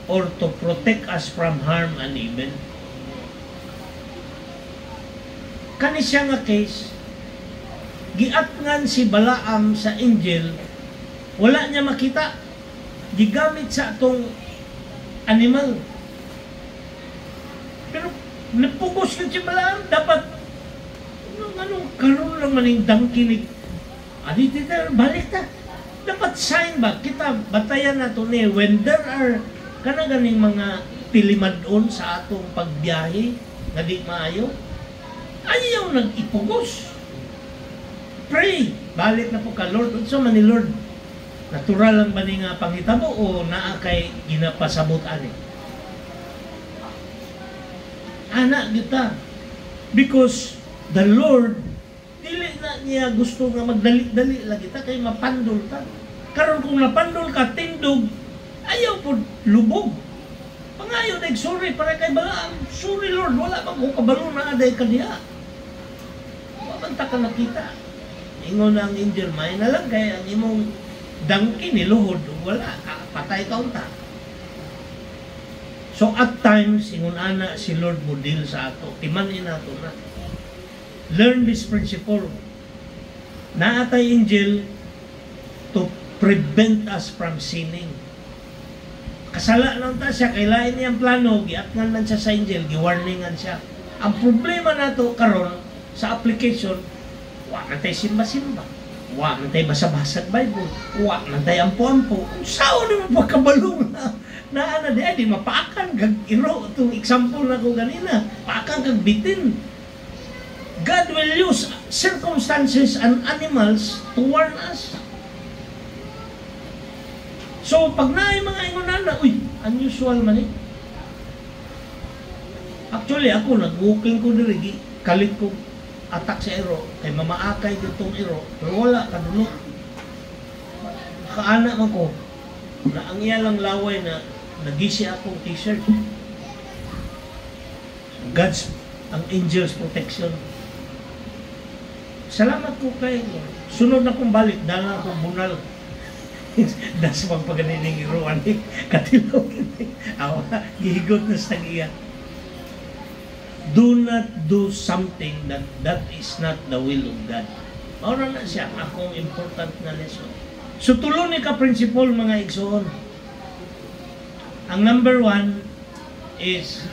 or to protect us from harm and evil. Kani siya nga case, giatngan si Balaam sa angel, wala niya makita. Gigamit sa atong animal. Pero napugos ka siya Balaam, dapat karoon lang maning dangkinig. Aditita, balik ta. Dapat sign ba? Kita batayan na to ni when there are kanaganing mga pilimadon sa atong pagbiyahe nga di maayo. Ayaw nag-ipugos. Pray. Balik na po ka, Lord. Unsa man ni Lord? Natural lang ba ni nga panghitabo o naa kay ginapasabot ani? Ana kita. Because the Lord dili na niya gusto nga magdali-dali lagi ta kay mapandol ta. Karon kung napandol ka tindog, ayaw po lubog. Pangayo na sorry para kay Balaam. Sorry Lord, wala pa ko kabalo na aday ka diha. Wabanta ka nakita. Ingon ang angel, may na lang kaya ang imong dangki ni luhod, wala, patay ka unta. So at times, ingon ana si Lord model sa ato, timanin nato na. Learn this principle. Naatay angel to prevent us from sinning. Kasala lang ta siya, kailain niyang plano, giatngan man siya sa angel, giwarningan siya. Ang problema nato karon sa application, wa man tay simba-simba, wa man tay basa-basa Bible, wa man tay ampo-ampo. Sao naman pagkabalong na di mapaakan kag iro. Itong example na ko ganina, paakan kag bitin. God will use circumstances and animals to warn us. So, pag naay mga ingunan na, uy, unusual man eh. Actually, ako, nag-walking ko diri, kalit ko atak sa iro, kay mamaakay ditong iro, pero wala, kadulo. Kaana man ko, na ang iyalang laway na nagisi akong t-shirt. God's, ang angel's protection. Salamat ko kay sunod na kong balik, dala akong bunal. Das pagpaganing iruan ni katilaw kini. Awa, gihigot na sa iya. Do not do something that is not the will of God. Maura na siya akong important na lesson. So tulo ni ka principle mga igsoon. Ang number 1 is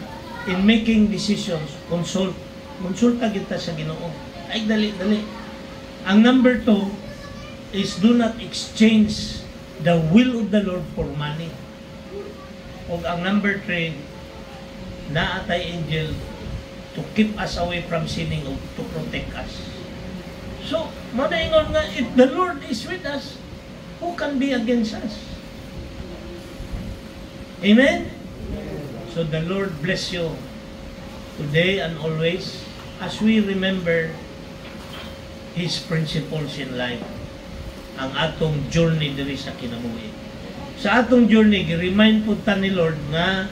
in making decisions, konsulta kita sa Ginoo. Ay, dali. Ang number 2 is do not exchange the will of the Lord for money. O ang number 3, naatay angel to keep us away from sinning o to protect us. So, madaingon nga, if the Lord is with us, who can be against us? Amen? So, the Lord bless you today and always as we remember His principles in life, ang atong journey diri sa kinabuhi. Sa atong journey, gi-remind po ta ni Lord nga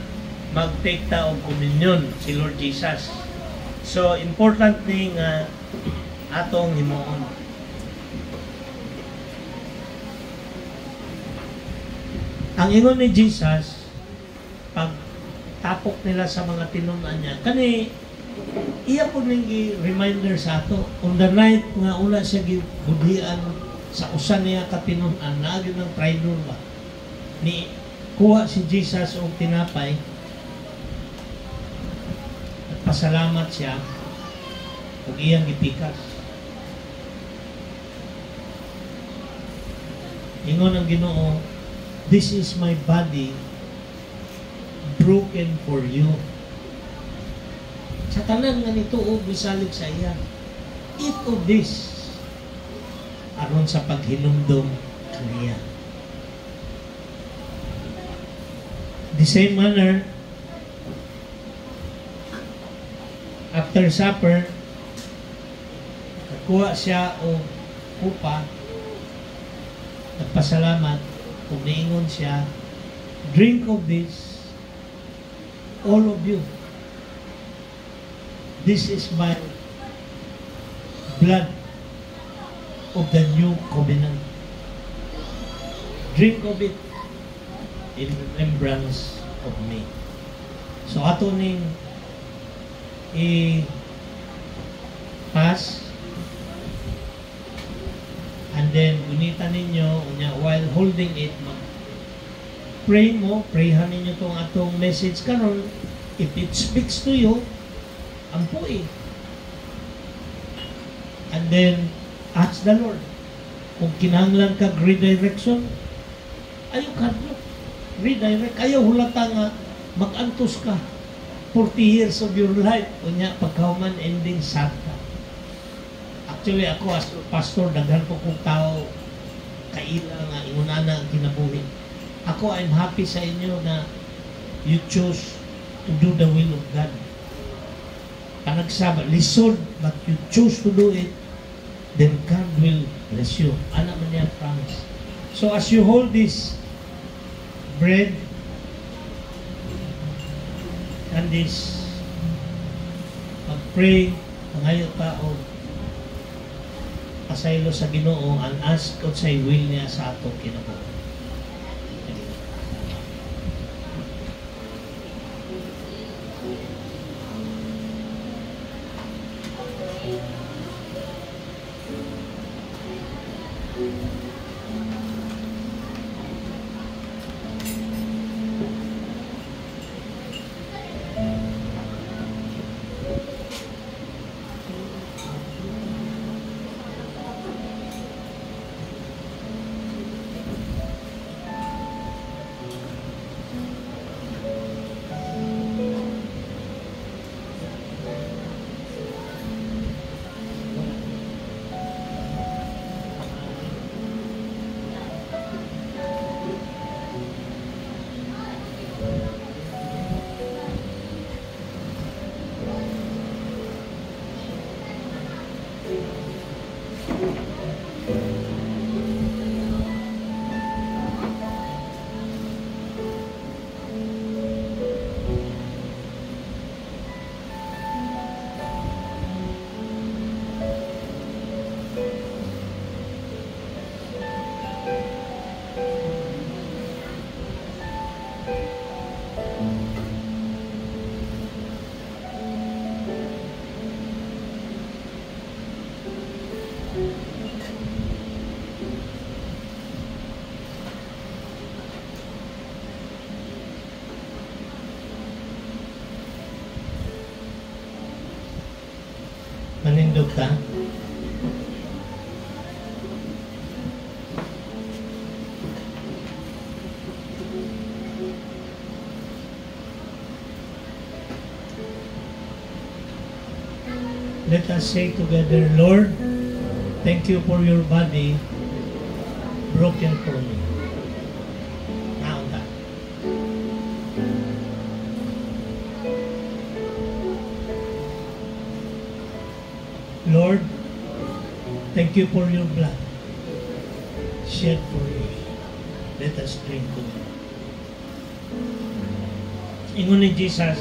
mag-take ta og communion si Lord Jesus. So, important ni nga atong himuon. Ang ingon ni Jesus, pag tapok nila sa mga tinunan niya, kani iya po ning reminder sa ato on the night nga una siya gibudhian sa usa niya katinunan na gyud ng traidor ba ni kuha si Jesus og tinapay at pasalamat siya ug iyang gipikas. Ingon ang Ginoo, this is my body broken for you. Sa tanan nga nito o bisalig sa iya, eat of this aron sa paghinumdom kaniya. The same manner, after supper, nakuha siya o kupa, nagpasalamat, kung niingon siya, drink of this, all of you. This is my blood of the new covenant. Drink of it in remembrance of me. So ato ning i-pass and then gunitan ninyo while holding it, pray mo, prayhan ninyo tong atong message karon. If it speaks to you, ampui. And then ask the Lord kung kinahanglan ka redirection, ayaw kadlo redirect, ayaw hulata nga Mag-antos ka. 40 years of your life. Kunya, pagkahuman ending sad ka. Actually, ako as pastor, daghan po kong tao, kaila nga, ingunana ang kinabuhi. Ako, I'm happy sa inyo na you chose to do the will of God. Panagsama, lisod, but you choose to do it, then God will bless you. Ano man niya promise. So as you hold this bread and this mag-pray, pangayo tao, pasaylo sa Ginoo, and ask kung sa'y will niya sa ato kinabuhi. Manindog ka? Let us say together, Lord, thank you for your body broken for me. Now that. Lord, thank you for your blood shed for me. Let us drink together. Ingon ni Jesus,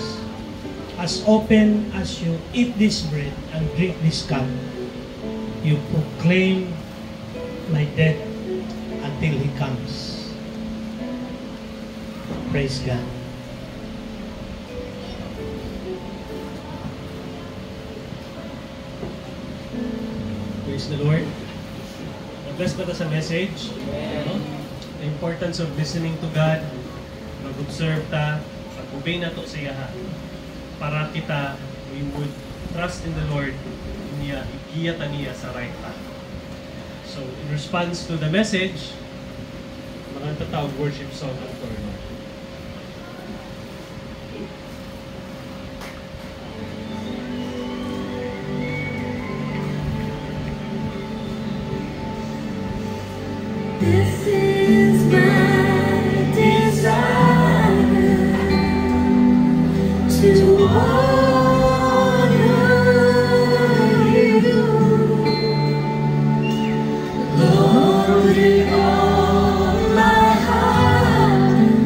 as often as you eat this bread and drink this cup, you proclaim my death until He comes. Praise God. Praise the Lord. Bless ba ta sa message? No? The importance of listening to God, mag-observe ta, mag-obey na to sa iya, para kita, we would trust in the Lord, niya, igiya ta niya sa right path. So, in response to the message, mga tatawag worship song of the Lord. This is my desire to honor you, Lord, in all my heart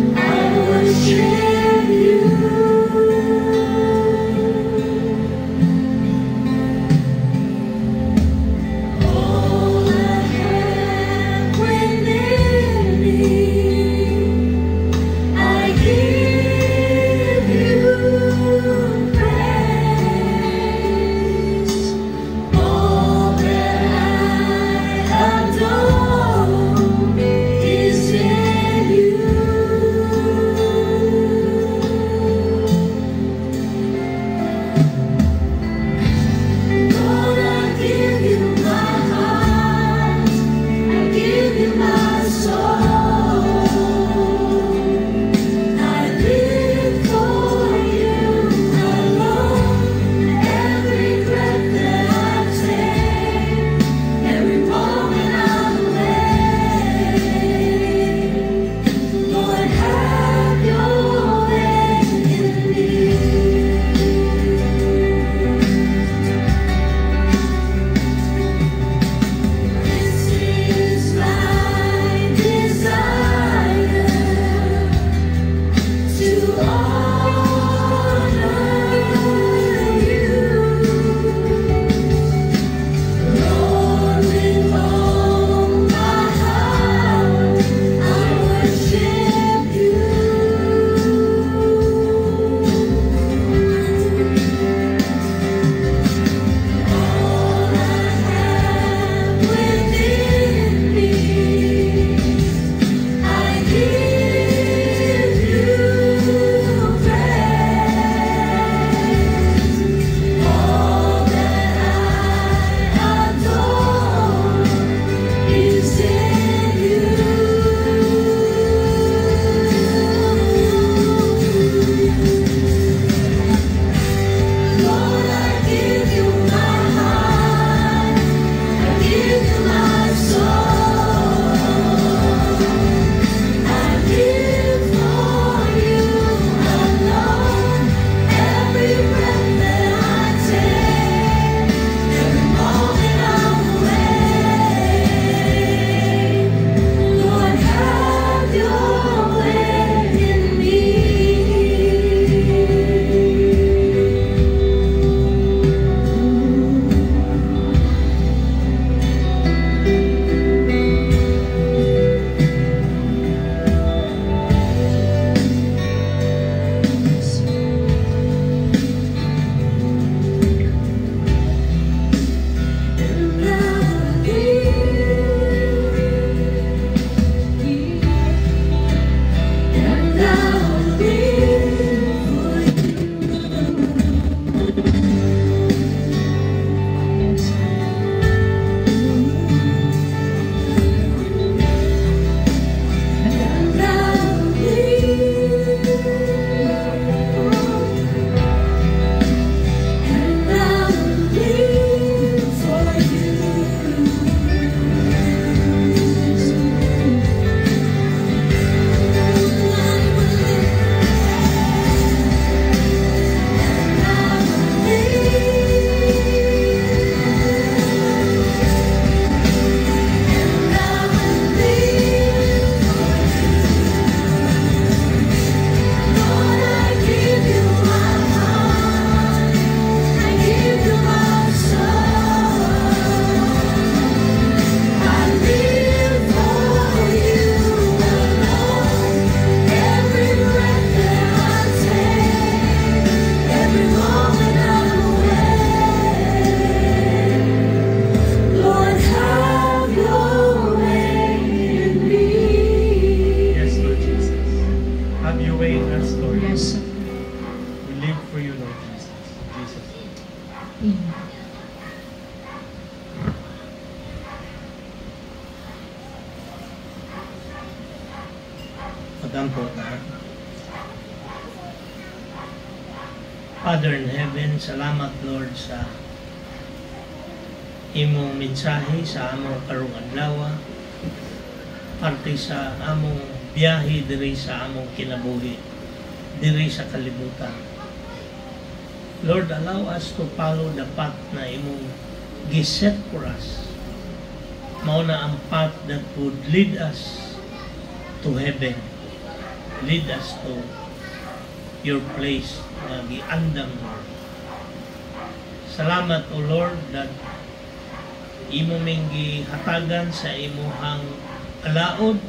Diyos. We live for you, Lord Jesus. Jesus. Amen. Pagampo ta. Father in heaven, salamat Lord sa imong mensahe sa among karong adlaw, parte sa among biyahe diri sa among kinabuhi, diri sa kalibutan. Lord, allow us to follow the path na imong giset for us. Mao na ang path that would lead us to heaven, lead us to your place na giandam, Lord. Salamat, O Lord, that imo ming gihatagan sa imuhang kalaod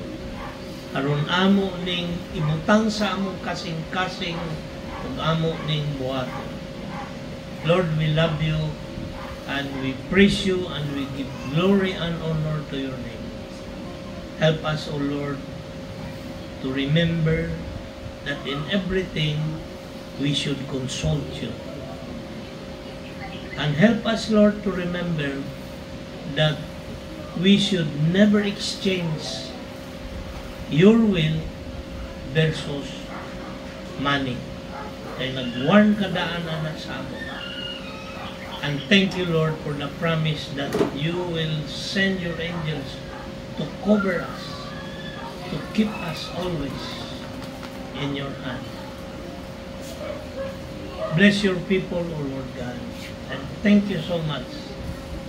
aron amo ning ibutang sa among kasing-kasing ug amo ning buhaton. Lord, we love you and we praise you and we give glory and honor to your name. Help us, O Lord, to remember that in everything we should consult you. And help us, Lord, to remember that we should never exchange your will versus money. Kaya nag-warn ka daanan na sa amo. And thank you, Lord, for the promise that you will send your angels to cover us, to keep us always in your hand. Bless your people, O Lord God, and thank you so much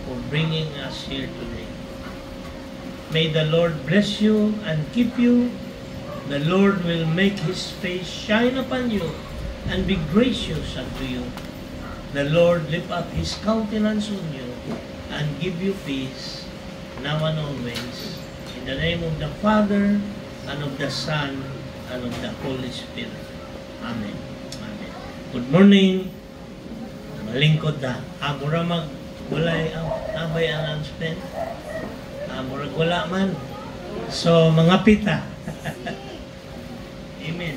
for bringing us here today. May the Lord bless you and keep you. The Lord will make His face shine upon you and be gracious unto you. The Lord lift up His countenance on you and give you peace now and always. In the name of the Father, and of the Son, and of the Holy Spirit. Amen. Amen. Good morning. Malingkod na. Mura walay ang abay announcement. Murag wala man. So, mga pita. Amen.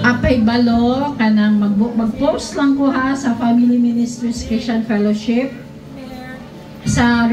Apay balo kanang mag-post lang ko ha sa Family Ministries Christian Fellowship sa